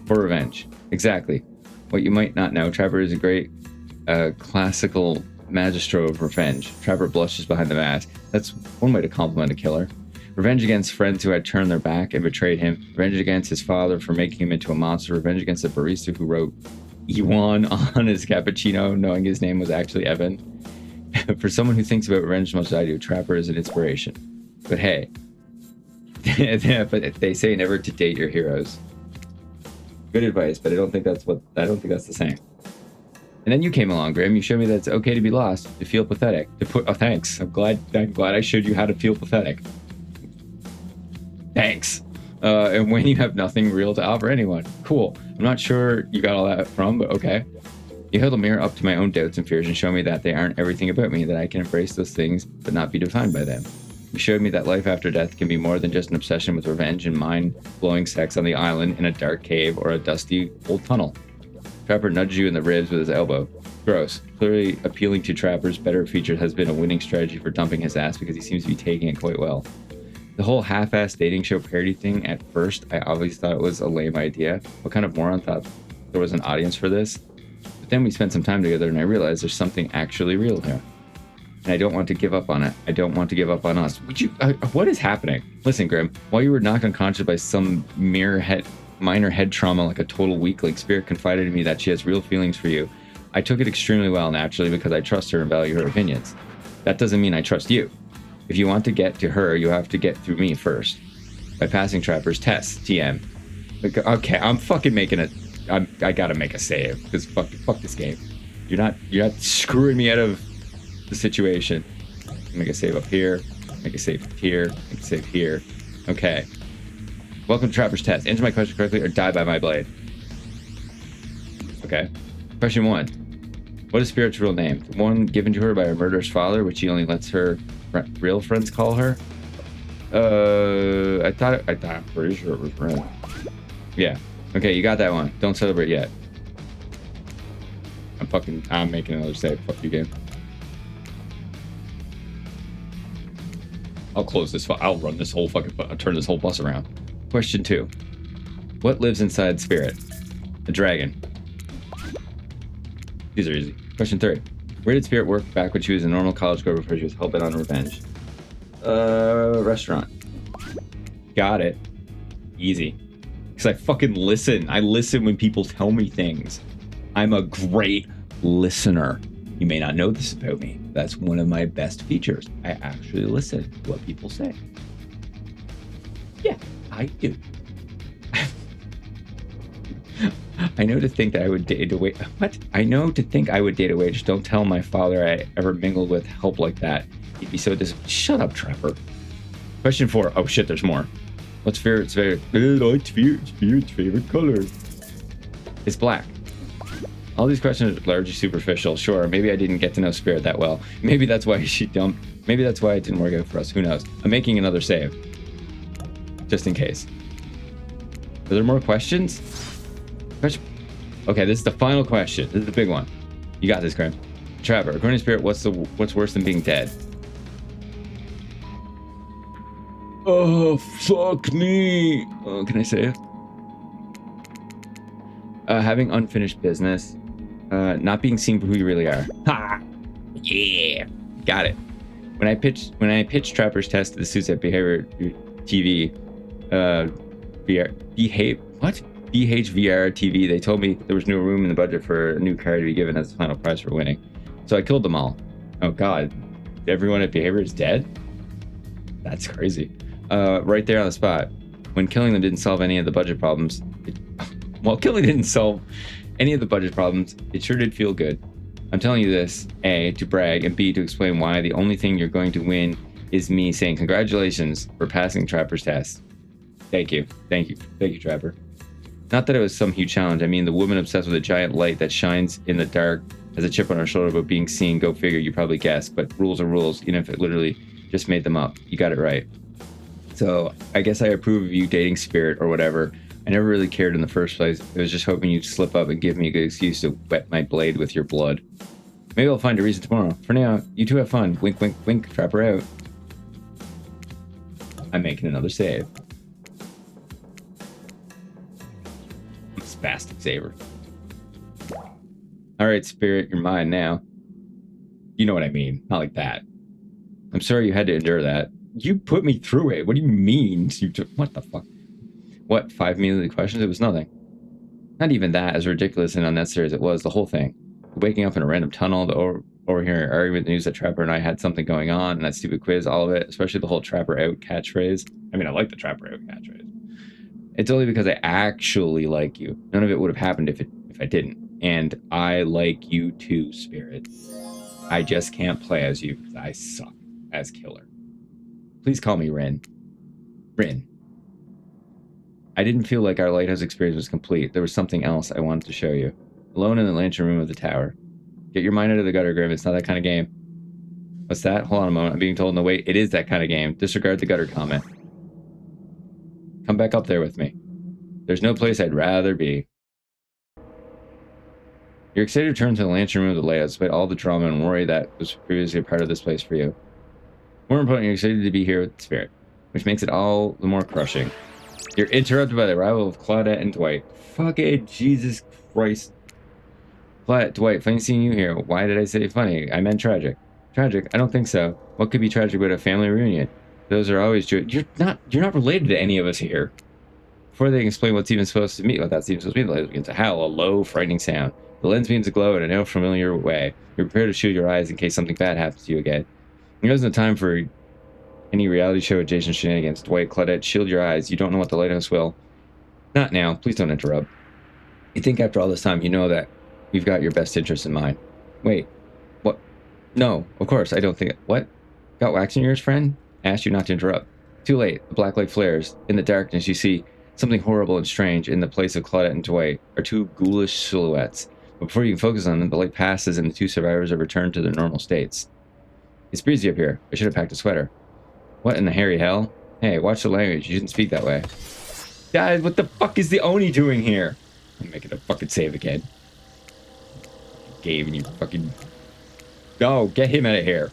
For revenge. Exactly. What you might not know, Trapper is a great classical magistro of revenge. Trapper blushes behind the mask. That's one way to compliment a killer. Revenge against friends who had turned their back and betrayed him. Revenge against his father for making him into a monster. Revenge against the barista who wrote Ewan on his cappuccino, knowing his name was actually Evan. For someone who thinks about revenge as much as I do, Trapper is an inspiration. But hey, but they say never to date your heroes. Good advice, but I don't think that's the same. And then you came along, Graham. You showed me that it's okay to be lost, to feel pathetic, thanks. I'm glad I showed you how to feel pathetic. Thanks. And when you have nothing real to offer anyone. Cool. I'm not sure you got all that from, but okay. You held a mirror up to my own doubts and fears and showed me that they aren't everything about me, that I can embrace those things but not be defined by them. You showed me that life after death can be more than just an obsession with revenge and mind-blowing sex on the island in a dark cave or a dusty old tunnel. Trapper nudged you in the ribs with his elbow. Gross. Clearly appealing to Trapper's better features has been a winning strategy for dumping his ass because he seems to be taking it quite well. The whole half-assed dating show parody thing, at first, I obviously thought it was a lame idea. What kind of moron thought there was an audience for this? But then we spent some time together and I realized there's something actually real here. And I don't want to give up on it. I don't want to give up on us. What is happening? Listen, Grim, while you were knocked unconscious by some minor head trauma like a total weakling, Spirit confided in me that she has real feelings for you. I took it extremely well, naturally, because I trust her and value her opinions. That doesn't mean I trust you. If you want to get to her, you have to get through me first. By passing Trapper's test, TM. Okay, I'm fucking making I gotta make a save, because fuck this game. You're not screwing me out of the situation. Make a save up here, make a save here, make a save here. Okay. Welcome to Trapper's test. Answer my question correctly or die by my blade. Okay. Question 1. What is Spirit's real name? The one given to her by her murderous father, which he only lets her real friends call her? I'm pretty sure it was Ren. Yeah. Okay, you got that one. Don't celebrate yet. I'm making another save. Fuck you, game. I'll close this. I'll run this whole fucking. I'll turn this whole bus around. Question 2. What lives inside Spirit? A dragon. These are easy. Question 3. Where did Spirit work back when she was a normal college girl before she was hell-bent on revenge? Restaurant. Got it. Easy. Because I fucking listen. I listen when people tell me things. I'm a great listener. You may not know this about me. That's one of my best features. I actually listen to what people say. Yeah, I do. I know to think that I would date a wait. What? I know to think I would date a waitress. Don't tell my father I ever mingled with help like that. He'd be so Shut up, Trevor. Question 4. Oh shit, there's more. What's Spirit's favorite? Spirit's favorite color. It's black. All these questions are largely superficial. Sure, maybe I didn't get to know Spirit that well. Maybe that's why she dumped. Maybe that's why it didn't work out for us. Who knows? I'm making another save. Just in case. Are there more questions? Okay, this is the final question. This is the big one. You got this, Grim. Trevor, according to Spirit, what's worse than being dead? Oh, fuck me. Oh, can I say it? Having unfinished business. Not being seen for who you really are. Ha! Yeah! Got it. When I pitched Trapper's test to the suits at Behavior TV, BHVR TV, they told me there was no room in the budget for a new car to be given as the final prize for winning. So I killed them all. Oh god. Everyone at Behavior is dead? That's crazy. Right there on the spot. When killing them didn't solve any of the budget problems. While killing didn't solve any of the budget problems, it sure did feel good. I'm telling you this, A, to brag, and B, to explain why the only thing you're going to win is me saying congratulations for passing Trapper's test. Thank you. Thank you, Trapper. Not that it was some huge challenge. I mean, the woman obsessed with a giant light that shines in the dark has a chip on her shoulder about being seen. Go figure, you probably guessed. But rules are rules, even if it literally just made them up. You got it right. So I guess I approve of you dating Spirit or whatever. I never really cared in the first place. I was just hoping you'd slip up and give me a good excuse to wet my blade with your blood. Maybe I'll find a reason tomorrow. For now, you two have fun. Wink, wink, wink. Trapper out. I'm making another save. Spastic saver. Alright, Spirit, you're mine now. You know what I mean. Not like that. I'm sorry you had to endure that. You put me through it. What do you mean? What the fuck? What, 5 meaningless questions? It was nothing. Not even that, as ridiculous and unnecessary as it was, the whole thing. Waking up in a random tunnel, the overhearing an argument, the news that Trapper and I had something going on, and that stupid quiz, all of it, especially the whole Trapper out catchphrase. I mean, I like the Trapper out catchphrase. It's only because I actually like you. None of it would have happened if I didn't. And I like you too, Spirit. I just can't play as you because I suck as killer. Please call me Rin. Rin. I didn't feel like our lighthouse experience was complete. There was something else I wanted to show you. Alone in the lantern room of the tower. Get your mind out of the gutter, Grim. It's not that kind of game. What's that? Hold on a moment. I'm being told, no, wait, it is that kind of game. Disregard the gutter comment. Come back up there with me. There's no place I'd rather be. You're excited to return to the lantern room of the lighthouse despite all the drama and worry that was previously a part of this place for you. More important, you're excited to be here with Spirit, which makes it all the more crushing. You're interrupted by the arrival of Claudette and Dwight. Fucking Jesus Christ. Claudette, Dwight, funny seeing you here. Why did I say funny? I meant tragic. Tragic? I don't think so. What could be tragic about a family reunion? Those are always true. You're not related to any of us here. Before they can explain what's even supposed to mean, what that's even supposed to mean, the light begins to howl, a low, frightening sound. The lens begins to glow in an unfamiliar way. You're prepared to shield your eyes in case something bad happens to you again. There isn't time for any reality show adjacent shenanigans. Dwight, Claudette, shield your eyes. You don't know what the lighthouse will. Not now. Please don't interrupt. You think after all this time you know that we've got your best interest in mind. Wait. What? No, of course, I don't think... What? Got wax in your ears, friend? Asked you not to interrupt. Too late. The black light flares. In the darkness, you see something horrible and strange. In the place of Claudette and Dwight are two ghoulish silhouettes. But before you can focus on them, the light passes and the two survivors have returned to their normal states. It's breezy up here. I should have packed a sweater. What in the hairy hell? Hey, watch the language. You shouldn't speak that way. Guys, what the fuck is the Oni doing here? I'm making a fucking save again. Gabe and you fucking... No, get him out of here.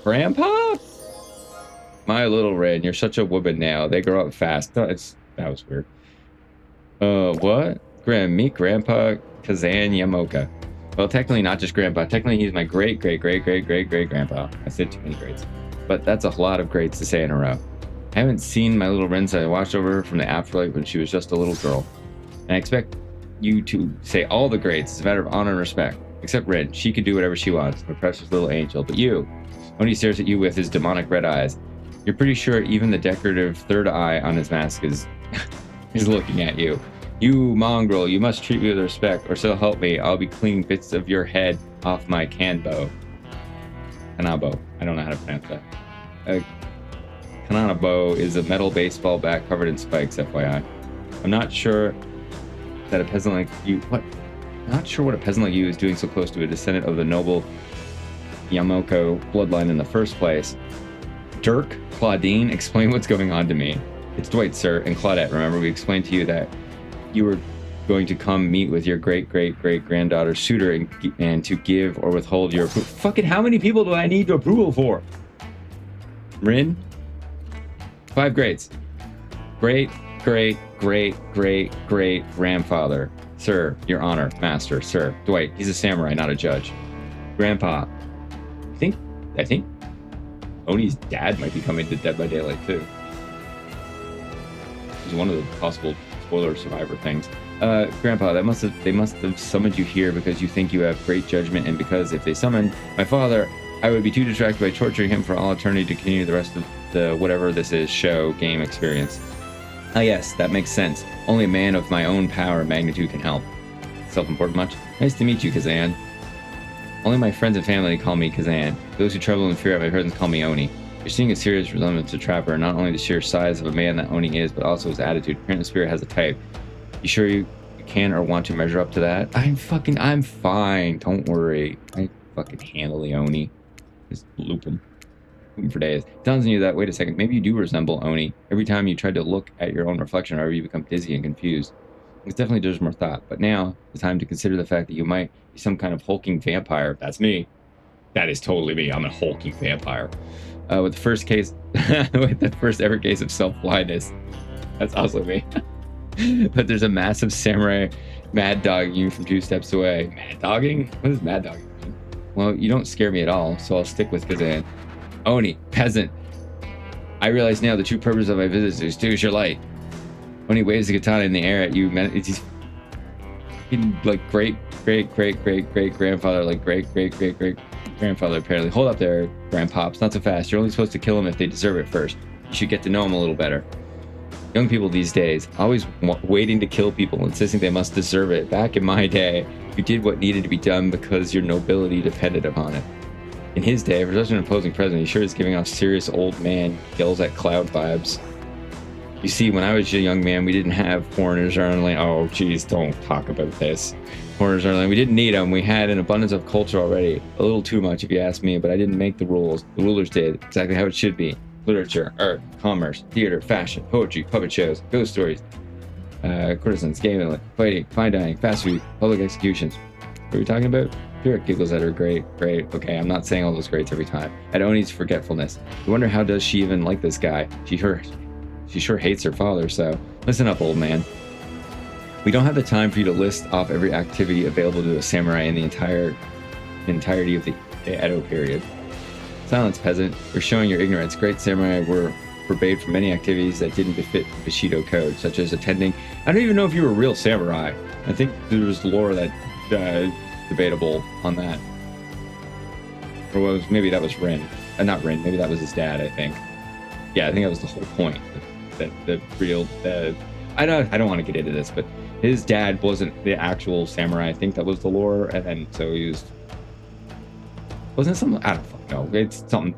Grandpa? My little Ren, you're such a woman now. They grow up fast. Oh, that was weird. What? Meet Grandpa Kazan Yamoka. Well, technically not just Grandpa. Technically, he's my great-great-great-great-great-great-grandpa. I said too many greats. But that's a lot of greats to say in a row. I haven't seen my little Ren since I watched over her from the afterlife when she was just a little girl. And I expect you to say all the greats. It's a matter of honor and respect. Except Ren. She can do whatever she wants. My precious little angel. But you, when he stares at you with his demonic red eyes, you're pretty sure even the decorative third eye on his mask is looking at you. You mongrel, you must treat me with respect, or so help me, I'll be cleaning bits of your head off my kanbo. Kanabo. I don't know how to pronounce that. Kanabo is a metal baseball bat covered in spikes, FYI. I'm not sure that a peasant like you... What? Not sure what a peasant like you is doing so close to a descendant of the noble Yamoko bloodline in the first place. Dirk, Claudine, explain what's going on to me. It's Dwight, sir, and Claudette. Remember, we explained to you that you were going to come meet with your great-great-great-granddaughter's suitor and to give or withhold your approval. Fucking how many people do I need approval for? Rin? 5 greats. Great-great-great-great-great-grandfather. Sir, your honor, master, sir. Dwight, he's a samurai, not a judge. Grandpa. I think Oni's dad might be coming to Dead by Daylight too. He's one of the possible spoiler survivor things. Grandpa, they must have summoned you here because you think you have great judgment, and because if they summoned my father, I would be too distracted by torturing him for all eternity to continue the rest of the whatever this is show game experience. Ah yes, that makes sense. Only a man of my own power and magnitude can help. Self-important much? Nice to meet you, Kazan. Only my friends and family call me Kazan. Those who tremble in fear of my presence call me Oni. You're seeing a serious resemblance to Trapper, not only the sheer size of a man that Oni is, but also his attitude. Apparently, spirit has a type. You sure you can or want to measure up to that? I'm fine. Don't worry. I fucking handle the Oni. Just loop him for days. It dawns on you that, wait a second, maybe you do resemble Oni. Every time you try to look at your own reflection, however, you become dizzy and confused. It definitely deserves more thought. But now, the time to consider the fact that you might be some kind of hulking vampire. That's me. That is totally me. I'm a hulking vampire. With the first ever case of self-blindness. That's also me. But there's a massive samurai mad dogging you from 2 steps away. Mad dogging? What does mad dogging mean? Well, you don't scare me at all, so I'll stick with Kazan. Oni, peasant. I realize now the true purpose of my visit is to extinguish your light. Oni waves the katana in the air at you. It's like great-great-great-great-great-grandfather, like great-great-great-great-grandfather, apparently. Hold up there, Grandpops. Not so fast. You're only supposed to kill them if they deserve it first. You should get to know them a little better. Young people these days, always waiting to kill people, insisting they must deserve it. Back in my day, you did what needed to be done because your nobility depended upon it. In his day, for such an imposing president, he sure is giving off serious old man, yells at cloud vibes. You see, when I was a young man, we didn't have foreigners in our land. Oh, geez, don't talk about this. Foreigners in our land. We didn't need them. We had an abundance of culture already. A little too much, if you ask me, but I didn't make the rules. The rulers did. Exactly how it should be. Literature, art, commerce, theater, fashion, poetry, puppet shows, ghost stories, courtesans, gaming, fighting, fine dining, fast food, public executions. What are we talking about? Spirit giggles at her. Great. Okay, I'm not saying all those greats every time. At Oni's forgetfulness. You wonder how does she even like this guy? She sure hates her father, so listen up, old man. We don't have the time for you to list off every activity available to a samurai in the entirety of the Edo period. Silence, peasant. You're showing your ignorance. Great samurai were forbade from many activities that didn't befit the Bushido code, such as attending... I don't even know if you were a real samurai. I think there was lore that debatable on that. Or maybe that was Rin. Not Rin, maybe that was his dad, I think. Yeah, I think that was the whole point. I don't want to get into this, but his dad wasn't the actual samurai. I think that was the lore, and then so he was... Wasn't it something? I don't fucking know. It's something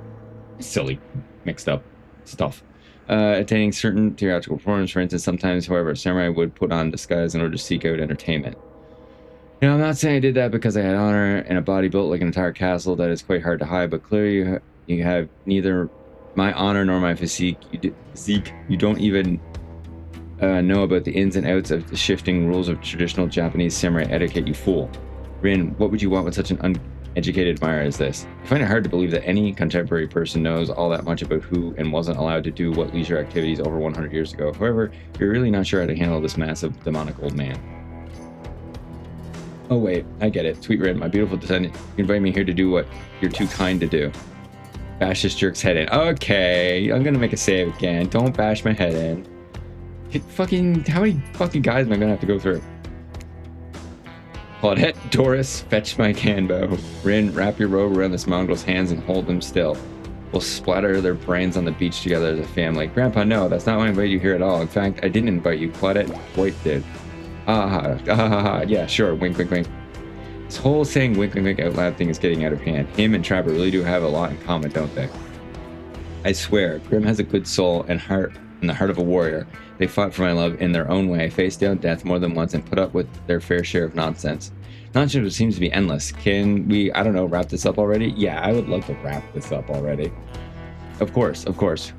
silly, mixed up stuff. Attaining certain theatrical performances, for instance, sometimes, however, a samurai would put on disguise in order to seek out entertainment. Now, I'm not saying I did that because I had honor and a body built like an entire castle that is quite hard to hide, but clearly you have neither my honor nor my physique. You don't even know about the ins and outs of the shifting rules of traditional Japanese samurai etiquette, you fool. Rin, what would you want with such an uneducated admirer as this? I find it hard to believe that any contemporary person knows all that much about who and wasn't allowed to do what leisure activities over 100 years ago. However, you're really not sure how to handle this massive, demonic old man. Oh wait, I get it. Sweet Rin, my beautiful descendant, you invite me here to do what you're too kind to do. Bash this jerk's head in. Okay, I'm gonna make a save again. Don't bash my head in. Fucking, how many fucking guys am I gonna have to go through? Claudette, Doris, fetch my canbow. Rin, wrap your robe around this mongrel's hands and hold them still. We'll splatter their brains on the beach together as a family. Grandpa, no, that's not why I invited you here at all. In fact, I didn't invite you. Claudette White did. Yeah, sure. Wink, wink, wink. This whole saying wink, wink, wink out loud thing is getting out of hand. Him and Trapper really do have a lot in common, don't they? I swear, Grim has a good soul and heart, and the heart of a warrior. They fought for my love in their own way, faced down death more than once, and put up with their fair share of nonsense. Nonsense seems to be endless. Can we, I don't know, wrap this up already? Yeah, I would love to wrap this up already. Of course.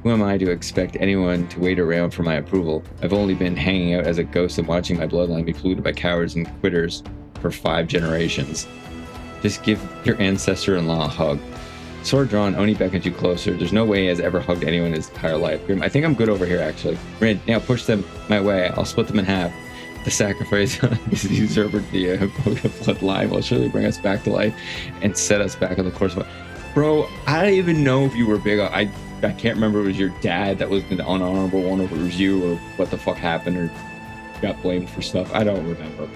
Who am I to expect anyone to wait around for my approval? I've only been hanging out as a ghost and watching my bloodline be polluted by cowards and quitters for 5 generations. Just give your ancestor-in-law a hug. Sword drawn, Oni beckons you closer. There's no way he has ever hugged anyone in his entire life. Grim, I think I'm good over here, actually. Rin, now push them my way. I'll split them in half. The sacrifice is the usurper, the bloodline will surely bring us back to life and set us back on the course of... Bro, I don't even know if you were big on... I can't remember if it was your dad that was the unhonorable one, or if it was you, or what the fuck happened, or got blamed for stuff. I don't remember.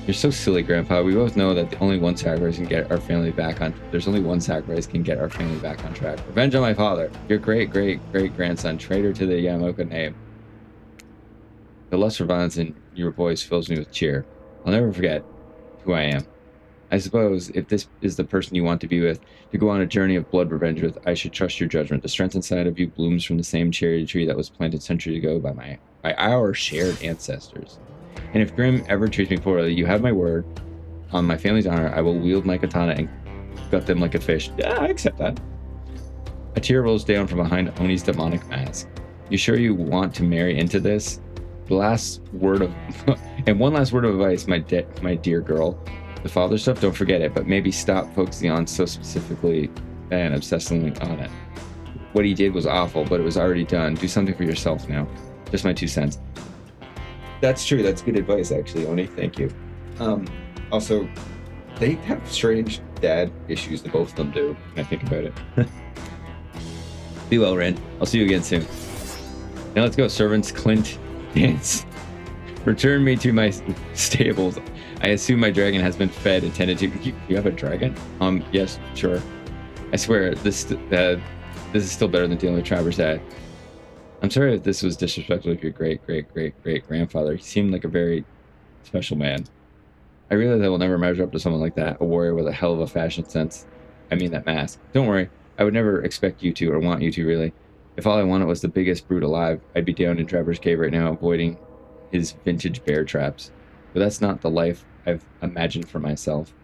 You're so silly, Grandpa. We both know that the only one sacrifice can get our family back on... There's only one sacrifice can get our family back on track. Revenge on my father. Your great-great-great-grandson. Traitor to the Yamaoka name. The lust for violence in your voice fills me with cheer. I'll never forget who I am. I suppose, if this is the person you want to be with, to go on a journey of blood revenge with, I should trust your judgment. The strength inside of you blooms from the same cherry tree that was planted centuries ago by our shared ancestors. And if Grim ever treats me poorly, you have my word. On my family's honor, I will wield my katana and gut them like a fish. Yeah, I accept that. A tear rolls down from behind Oni's demonic mask. You sure you want to marry into this? The last word of... and one last word of advice, my dear girl. The father stuff, don't forget it, but maybe stop focusing on so specifically and obsessively on it. What he did was awful, but it was already done. Do something for yourself now. Just my 2 cents. That's true. That's good advice, actually, Oni. Thank you. Also, they have strange dad issues, the both of them do, when I think about it. Be well, Rin. I'll see you again soon. Now let's go, servants. Clint, dance. Return me to my stables. I assume my dragon has been fed and tended to. You have a dragon? Yes, sure. I swear, this is still better than dealing with Travers' dad. I'm sorry if this was disrespectful of your great-great-great-great-grandfather. He seemed like a very special man. I realize I will never measure up to someone like that, a warrior with a hell of a fashion sense. I mean that mask. Don't worry, I would never expect you to, or want you to, really. If all I wanted was the biggest brute alive, I'd be down in Travers' cave right now, avoiding his vintage bear traps. But that's not the life I've imagined for myself.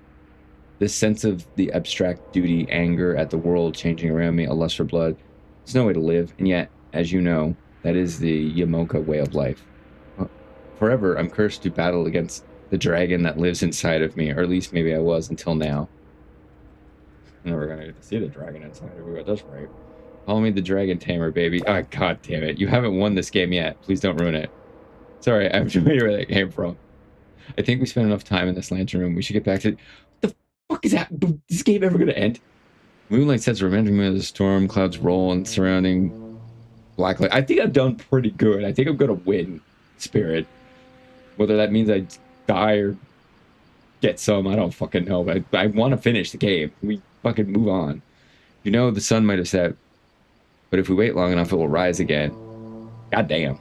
This sense of the abstract duty, anger at the world changing around me, a lust for blood, it's no way to live, and yet, as you know, that is the Yamoka way of life. Forever, I'm cursed to battle against the dragon that lives inside of me, or at least maybe I was until now. I'm never gonna get to see the dragon inside of you at this rate. Call me the dragon tamer, baby. Oh, god damn it. You haven't won this game yet. Please don't ruin it. Sorry, I have no idea where that came from. I think we spent enough time in this lantern room. We should get back to... What the fuck is that? Is this game ever gonna end? Moonlight sets reminding me of the storm, clouds roll, and surrounding black light. I think I've done pretty good. I think I'm gonna win, Spirit. Whether that means I die or get some, I don't fucking know. But I want to finish the game. We fucking move on. You know, the sun might have set, but if we wait long enough, it will rise again. God damn.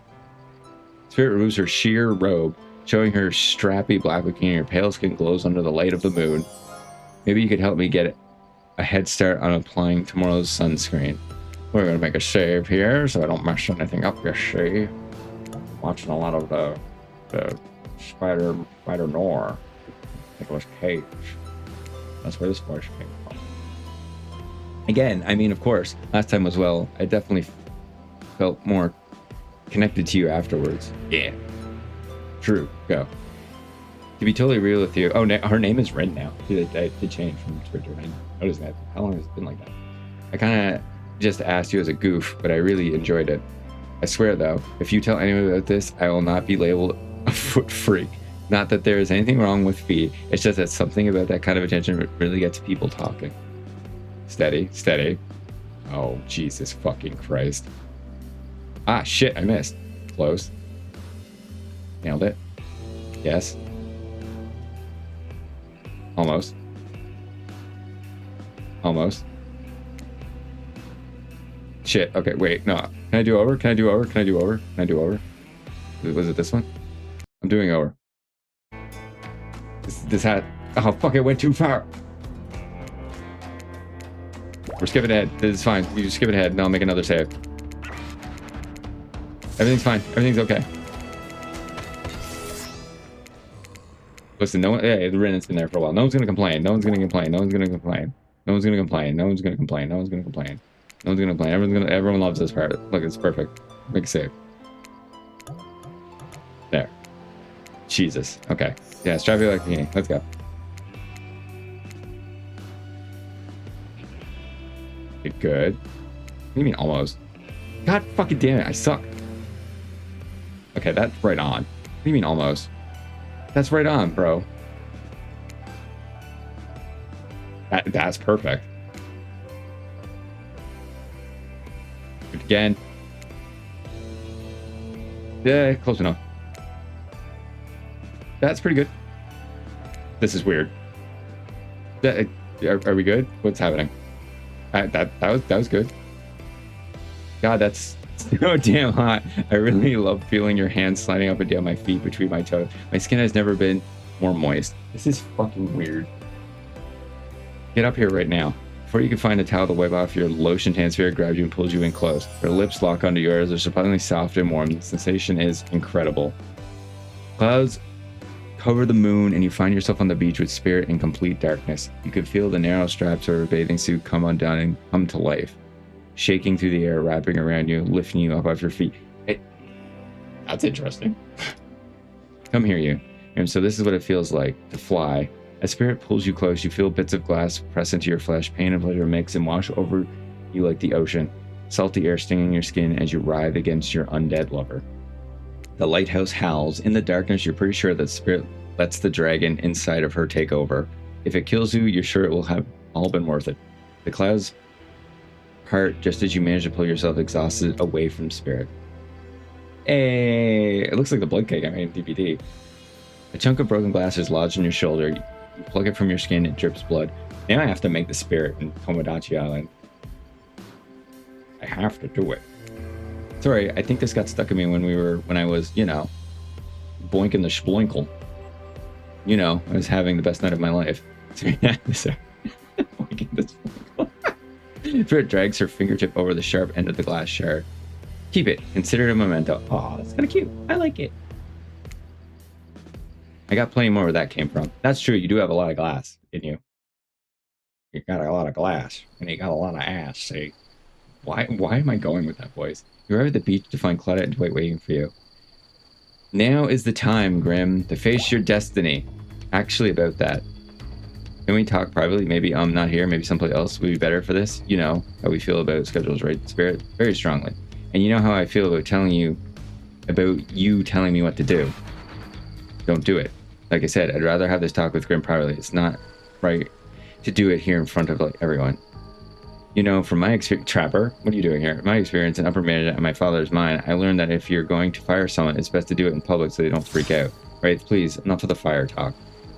Spirit removes her sheer robe, showing her strappy black bikini. Her pale skin glows under the light of the moon. Maybe you could help me get a head start on applying tomorrow's sunscreen. We're gonna make a save here so I don't mess anything up, you see. Watching a lot of the Spider Noir. I think it was Cage. That's where this voice came from. Again, I mean, of course, last time was well. I definitely felt more connected to you afterwards. Yeah. True. Go. To be totally real with you. Oh, her name is Ren now. It did change from Twitter. I noticed that. How long has it been like that? I kind of just asked you as a goof, but I really enjoyed it. I swear, though, if you tell anyone about this, I will not be labeled a foot freak. Not that there is anything wrong with feet. It's just that something about that kind of attention really gets people talking. Steady, steady. Oh, Jesus fucking Christ. Ah, shit, I missed. Close. Nailed it. Yes. Almost. Almost. Shit, okay, wait, no. Can I do over? Can I do over? Can I do over? Can I do over? Was it this one? I'm doing over. This hat. Oh, fuck, it went too far. We're skipping ahead. This is fine. You just skip it ahead, and I'll make another save. Everything's fine. Everything's okay. Listen, no one. Yeah, the Ren's been there for a while. No one's gonna complain. No one's gonna complain. No one's gonna complain. No one's gonna complain. No one's gonna complain. No one's gonna complain. No one's gonna complain. Everyone loves this part. Look, it's perfect. Make a save. There. Jesus. Okay. Yeah, strive like the game. Let's go. Okay, good. What do you mean almost? God fucking damn it, I suck. Okay, that's right on. What do you mean almost? That's right on, bro. That's perfect. Good again. Yeah, close enough. That's pretty good. This is weird. Are we good? What's happening? That was good. God, that's so damn hot. I really love feeling your hands sliding up and down my feet between my toes. My skin has never been more moist. This is fucking weird. Get up here right now. Before you can find a towel to wipe off your lotion, hand spirit grabs you and pulls you in close. Her lips lock onto yours. They're surprisingly soft and warm. The sensation is incredible. Clouds cover the moon and you find yourself on the beach with spirit in complete darkness. You can feel the narrow straps of her bathing suit come undone and come to life, shaking through the air, wrapping around you, lifting you up off your feet. That's interesting. Come here, you. And so this is what it feels like to fly. As spirit pulls you close, you feel bits of glass press into your flesh. Pain and pleasure mix and wash over you like the ocean. Salty air stinging your skin as you writhe against your undead lover. The lighthouse howls. In the darkness, you're pretty sure that spirit lets the dragon inside of her take over. If it kills you, you're sure it will have all been worth it. The clouds part just as you manage to pull yourself exhausted away from spirit. Hey, it looks like the blood cake I made in DVD. A chunk of broken glass is lodged in your shoulder. You pluck it from your skin, it drips blood. Now I have to make the spirit in Tomodachi Island. I have to do it. Sorry, I think this got stuck in me when I was, you know, boinking the sploinkle. You know, I was having the best night of my life. Boinking the sploinkle. Spirit drags her fingertip over the sharp end of the glass shard. Keep it. Consider it a memento. Oh, that's kind of cute. I like it. I got plenty more where that came from. That's true. You do have a lot of glass in you. You got a lot of glass, and you got a lot of ass. See? Why am I going with that voice? You arrive at the beach to find Claudette and Dwight waiting for you. Now is the time, Grim, to face your destiny. Actually, about that. Can we talk privately? Maybe I'm not here. Maybe someplace else would be better for this. You know how we feel about schedules, right? Spirit, very strongly. And you know how I feel about you telling me what to do. Don't do it. Like I said, I'd rather have this talk with Grim privately. It's not right to do it here in front of like everyone. You know, from my experience, Trapper, what are you doing here? My experience in upper management and my father's mind, I learned that if you're going to fire someone, it's best to do it in public so they don't freak out. Right? Please, enough of the fire talk.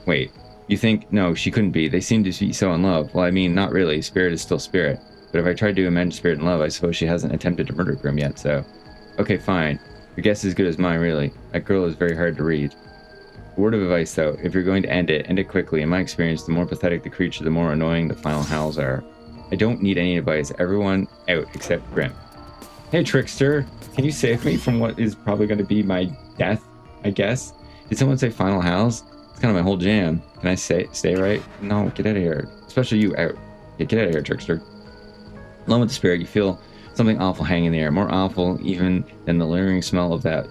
Wait, you think, no, she couldn't be. They seem to be so in love. Well, I mean, not really. Spirit is still spirit. But if I tried to amend spirit in love, I suppose she hasn't attempted to murder Grim yet, so. Okay, fine. Your guess is as good as mine, really. That girl is very hard to read. Word of advice, though, if you're going to end it quickly. In my experience, the more pathetic the creature, the more annoying the final howls are. I don't need any advice. Everyone out except Grim. Hey, Trickster. Can you save me from what is probably going to be my death, I guess? Did someone say final howls? It's kind of my whole jam. Can I stay right? No, get out of here. Especially you out. Yeah, get out of here, Trickster. Along with the spirit, you feel something awful hang in the air. More awful even than the lingering smell of that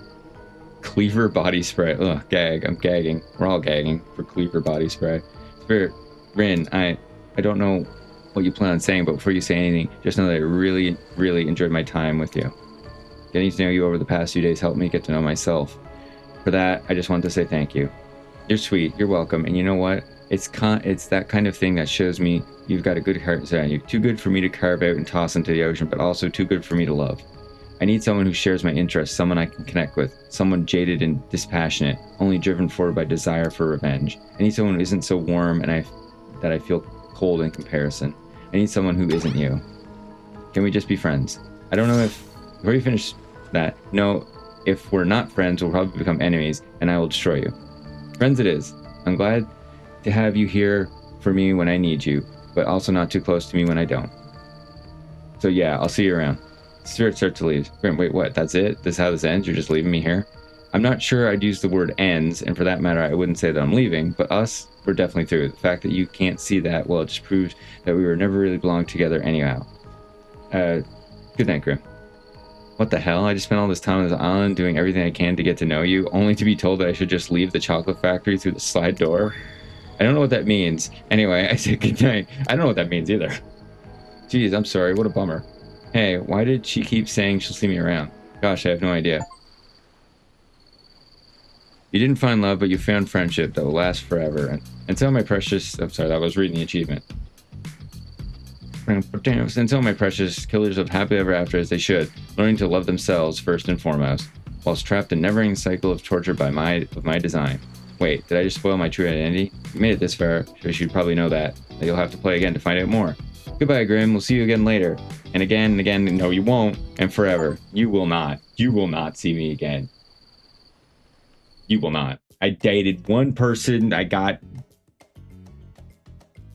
Cleaver body spray. Ugh, gag. I'm gagging. We're all gagging for Cleaver body spray. Spirit, Rin, I don't know what you plan on saying, but before you say anything, just know that I really, really enjoyed my time with you. Getting to know you over the past few days helped me get to know myself. For that, I just want to say thank you. You're sweet. You're welcome. And you know what? It's that kind of thing that shows me you've got a good heart inside you. Too good for me to carve out and toss into the ocean, but also too good for me to love. I need someone who shares my interests, someone I can connect with, someone jaded and dispassionate, only driven forward by desire for revenge. I need someone who isn't so warm and that I feel cold in comparison. I need someone who isn't you. Can we just be friends? I don't know if... Before you finish that, no, if we're not friends, we'll probably become enemies, and I will destroy you. Friends it is. I'm glad to have you here for me when I need you, but also not too close to me when I don't. So yeah, I'll see you around. Spirit starts to leave. Wait, what? That's it? This is how this ends? You're just leaving me here? I'm not sure I'd use the word ends, and for that matter, I wouldn't say that I'm leaving, but us, we're definitely through. The fact that you can't see that, well, it just proves that we were never really belonged together anyhow. Good night, Grim. What the hell? I just spent all this time on this island doing everything I can to get to know you, only to be told that I should just leave the chocolate factory through the slide door? I don't know what that means. Anyway, I said good night. I don't know what that means either. Jeez, I'm sorry. What a bummer. Hey, why did she keep saying she'll see me around? Gosh, I have no idea. You didn't find love, but you found friendship that will last forever. And so my precious... I'm sorry, I was reading the achievement. And so my precious killers of happily ever after as they should, learning to love themselves first and foremost, whilst trapped in a never-ending cycle of torture by my design. Wait, did I just spoil my true identity? You made it this far, so you should probably know that you'll have to play again to find out more. Goodbye, Grim. We'll see you again later. And again and again. No, you won't. And forever. You will not. You will not see me again. You will not. I dated one person. I got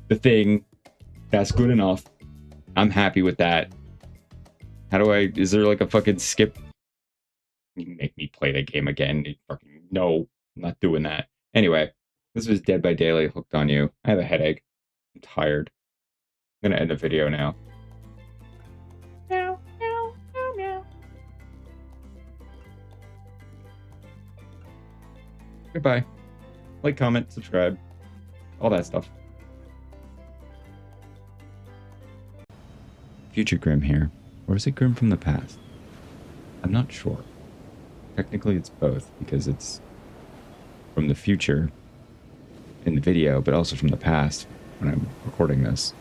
the thing. That's good enough. I'm happy with that. How do I... Is there like a fucking skip? You make me play that game again. No, I'm not doing that. Anyway, this was Dead by Daylight Hooked on You. I have a headache. I'm tired. I'm gonna end the video now. Meow, meow, meow, meow. Goodbye. Like, comment, subscribe. All that stuff. Future Grim here. Or is it Grim from the past? I'm not sure. Technically it's both, because it's from the future in the video, but also from the past when I'm recording this.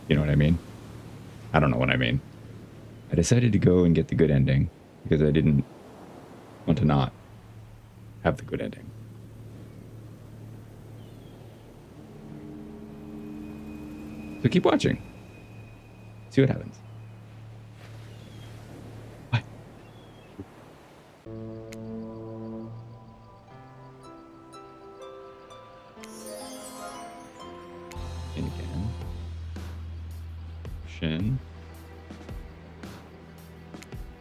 You know what I mean? I don't know what I mean. I decided to go and get the good ending because I didn't want to not have the good ending. So keep watching. See what happens. Bye. And again. Shin.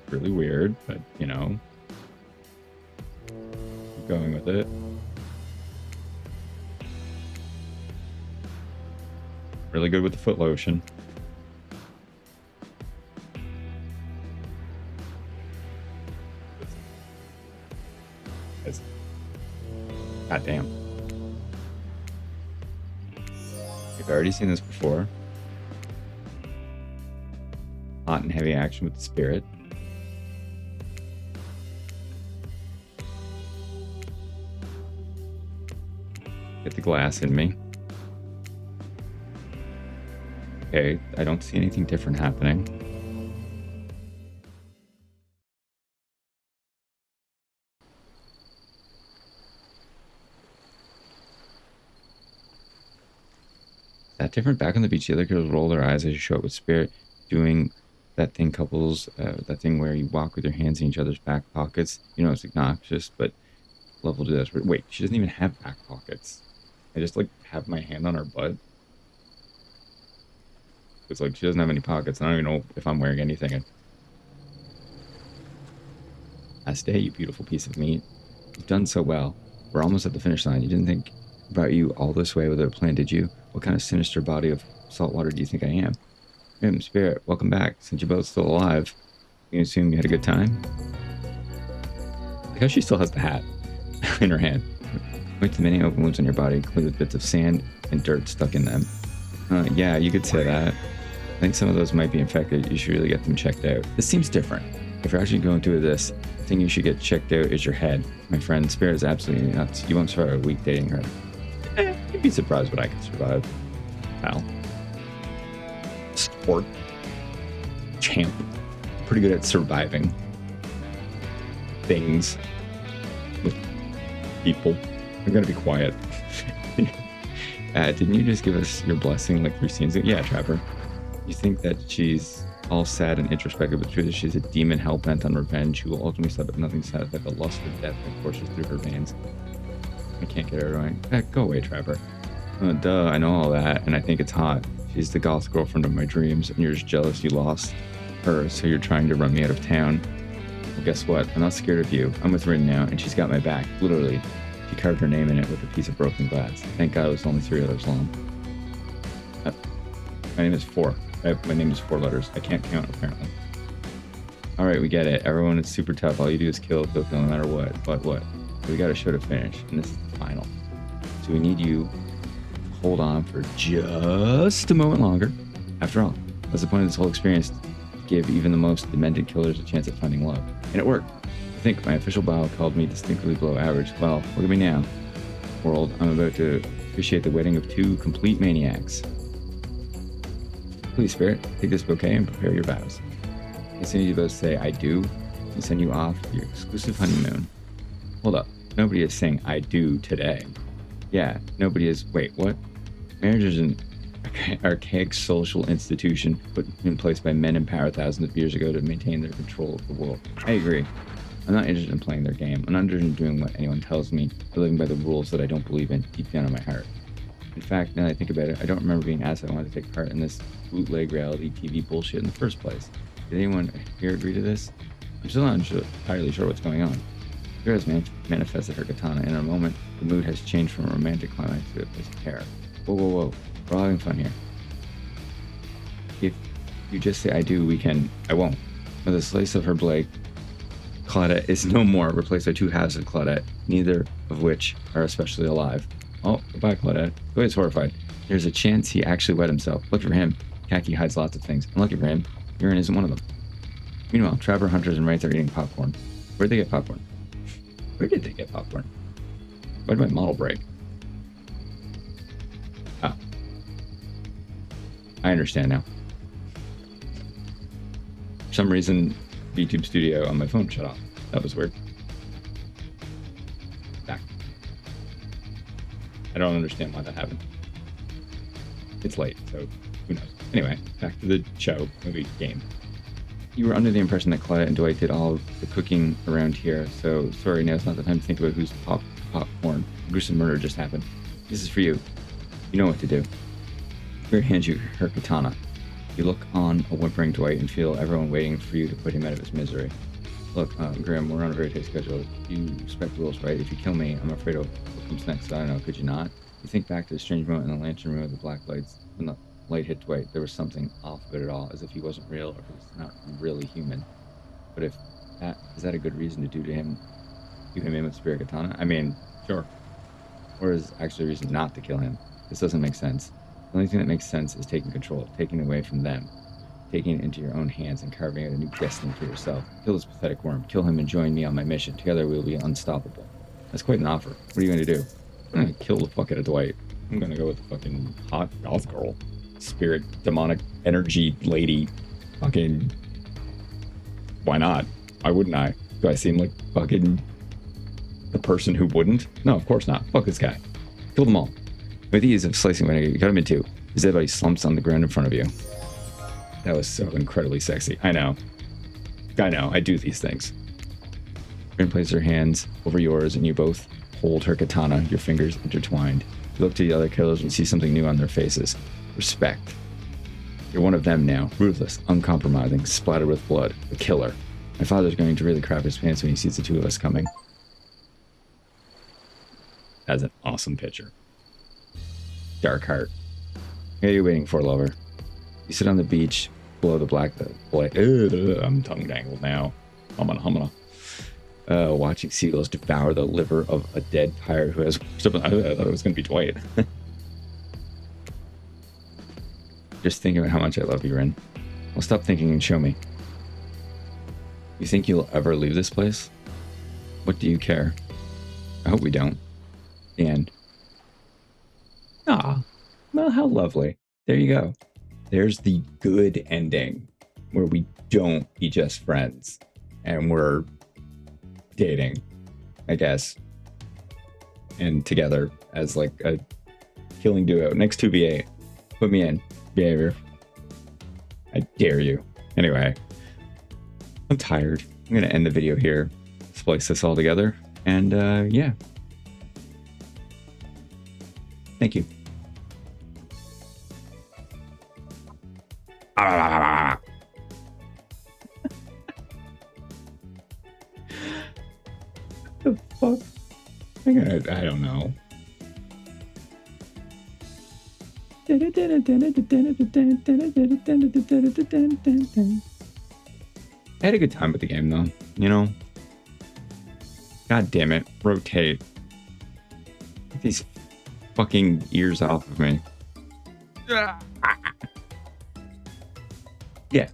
Really weird, but you know. Keep going with it. Really good with the foot lotion. God damn. I've already seen this before. Hot and heavy action with the spirit. Get the glass in me. Okay, I don't see anything different happening. That different? Back on the beach, the other girls roll their eyes as you show up with spirit, doing that thing couples, that thing where you walk with your hands in each other's back pockets. You know, it's obnoxious, but love will do this. Wait, she doesn't even have back pockets. I just, like, have my hand on her butt. It's like, she doesn't have any pockets. I don't even know if I'm wearing anything. Last day, you beautiful piece of meat. You've done so well. We're almost at the finish line. You didn't think about you all this way without a plan, did you? What kind of sinister body of salt water do you think I am? Spirit, welcome back. Since you're both still alive, you assume you had a good time? Like how she still has the hat in her hand. Wait to many open wounds on your body, including with bits of sand and dirt stuck in them. Yeah, you could say that. I think some of those might be infected. You should really get them checked out. This seems different. If you're actually going through this, the thing you should get checked out is your head. My friend, Spirit is absolutely nuts. You won't survive a week dating her. You'd be surprised what I can survive. Pal. Sport. Champ. Pretty good at surviving things with people. I'm gonna be quiet. Didn't you just give us your blessing like 3 scenes ago? Yeah, Trapper. You think that she's all sad and introspective, but the truth is she's a demon hell-bent on revenge who will ultimately stop at nothing sad like a lust for death that courses through her veins. I can't get her right. Go away, Trapper. Duh, I know all that, and I think it's hot. She's the goth girlfriend of my dreams, and you're just jealous you lost her, so you're trying to run me out of town. Well, guess what? I'm not scared of you. I'm with Rin now, and she's got my back, literally. She carved her name in it with a piece of broken glass. Thank God it was only 3 letters long. My name is 4. My name is 4 letters. I can't count, apparently. Alright, we get it. Everyone is super tough. All you do is kill no matter what. But what? We got a show to finish, and this is the final. So we need you to hold on for just a moment longer. After all, that's the point of this whole experience. To give even the most demented killers a chance at finding love. And it worked. I think my official bio called me distinctly below average. Well, look at me now. World, I'm about to officiate the wedding of 2 complete maniacs. Please, Spirit, take this bouquet and prepare your vows. As soon as you both say, I do, and send you off for your exclusive honeymoon. Hold up. Nobody is saying, I do today. Yeah, nobody is... Wait, what? Marriage is an archaic social institution put in place by men in power thousands of years ago to maintain their control of the world. I agree. I'm not interested in playing their game. I'm not interested in doing what anyone tells me, or living by the rules that I don't believe in deep down in my heart. In fact, now that I think about it, I don't remember being asked if I wanted to take part in this bootleg reality TV bullshit in the first place. Did anyone here agree to this? I'm still not entirely sure what's going on. Spirit has manifested her katana, and in a moment, the mood has changed from a romantic climax to a place of terror. Whoa, whoa, whoa. We're all having fun here. If you just say I do, we can... I won't. With a slice of her blade, Claudette is no more, replaced by 2 halves of Claudette, neither of which are especially alive. Oh, goodbye, Claudette. Chloe's horrified. There's a chance he actually wet himself. Look for him. Khaki hides lots of things. Unlucky for him, urine isn't one of them. Meanwhile, Trapper, Hunters, and Wraiths are eating popcorn. Where'd they get popcorn? Where did they get popcorn? Why did my model break? Oh. I understand now. For some reason, YouTube Studio on my phone shut off. That was weird. Back. I don't understand why that happened. It's late, so who knows. Anyway, back to the show, movie, game. You were under the impression that Claudette and Dwight did all of the cooking around here, so sorry, now's not the time to think about who's popcorn. Gruesome murder just happened. This is for you. You know what to do. Spirit hands you her katana. You look on a whimpering Dwight and feel everyone waiting for you to put him out of his misery. Look, Graham, we're on a very tight schedule. You respect the rules, right? If you kill me, I'm afraid of what comes next. I don't know, could you not? You think back to the strange moment in the lantern room with the black lights. When the light hit Dwight, there was something off about it all, as if he wasn't real or he was not really human. But if that is that a good reason to do him in with Spirit Katana? I mean, sure. Or is actually a reason not to kill him? This doesn't make sense. The only thing that makes sense is taking control, taking it away from them, taking it into your own hands and carving out a new destiny for yourself. Kill this pathetic worm. Kill him and join me on my mission. Together we will be unstoppable. That's quite an offer. What are you going to do? I'm going to kill the fuck out of Dwight. I'm going to go with the fucking hot goth girl. Spirit, demonic energy lady. Fucking... Why not? Why wouldn't I? Do I seem like fucking the person who wouldn't? No, of course not. Fuck this guy. Kill them all. With the ease of slicing vinegar, you cut him in 2. His dead body slumps on the ground in front of you. That was so incredibly sexy. I know. I do these things. Rin places her hands over yours, and you both hold her katana, your fingers intertwined. You look to the other killers and see something new on their faces. Respect. You're one of them now. Ruthless, uncompromising, splattered with blood. A killer. My father's going to really crap his pants when he sees the 2 of us coming. That's an awesome picture. Dark heart. What are you waiting for, lover? You sit on the beach below the black. I'm tongue dangled now. Humana. Watching seagulls devour the liver of a dead pirate who has. I thought it was gonna be Dwight. Just thinking about how much I love you, Rin. Well, stop thinking and show me. You think you'll ever leave this place? What do you care? I hope we don't. The end. Ah, well, how lovely. There you go. There's the good ending where we don't be just friends and we're dating, I guess, and together as like a killing duo. Next 2v8. Put me in. Behavior. I dare you. Anyway, I'm tired. I'm going to end the video here, splice this all together, and yeah. Thank you. The fuck? I don't know. I had a good time with the game, though. You know? God damn it. Rotate. Get these fucking ears off of me. Yeah. It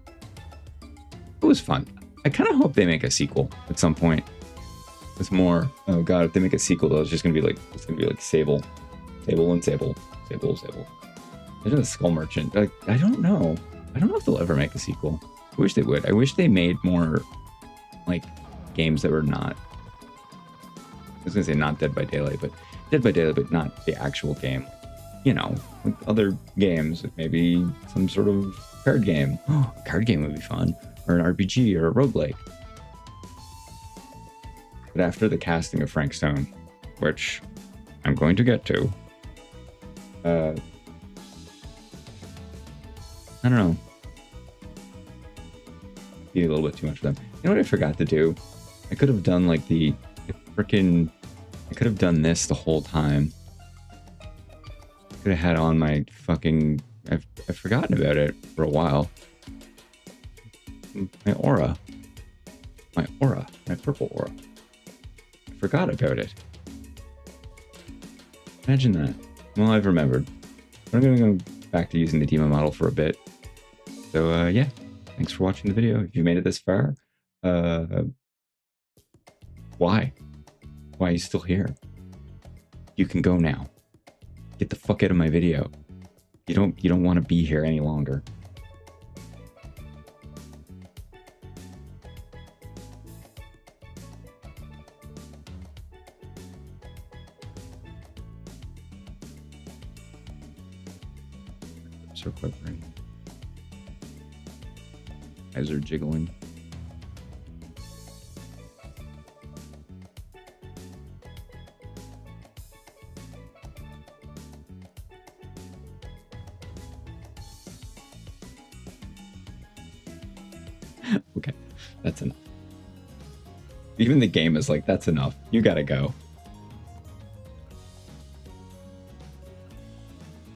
was fun. I kind of hope they make a sequel at some point. It's more, oh god, if they make a sequel, it's just gonna be like, Sable. Sable and Sable. Sable. Imagine the Skull Merchant. Like, I don't know if they'll ever make a sequel. I wish they would. I wish they made more, like, games that were not, I was gonna say not Dead by Daylight, but not the actual game. You know, like other games, maybe some sort of card game. Oh, a card game would be fun. Or an RPG or a roguelike. But after the casting of Frank Stone, which I'm going to get to, I don't know. Be a little bit too much for them. You know what I forgot to do? I could have done like I could have done this the whole time. Could have had on my fucking, I've forgotten about it for a while. My purple aura. I forgot about it. Imagine that. Well, I've remembered. But I'm gonna go back to using the demo model for a bit. So yeah, thanks for watching the video. If you made it this far, why? Why are you still here? You can go now. Get the fuck out of my video. You don't want to be here any longer. So quivering. Eyes are jiggling. Okay, that's enough. Even the game is like, that's enough. You gotta go.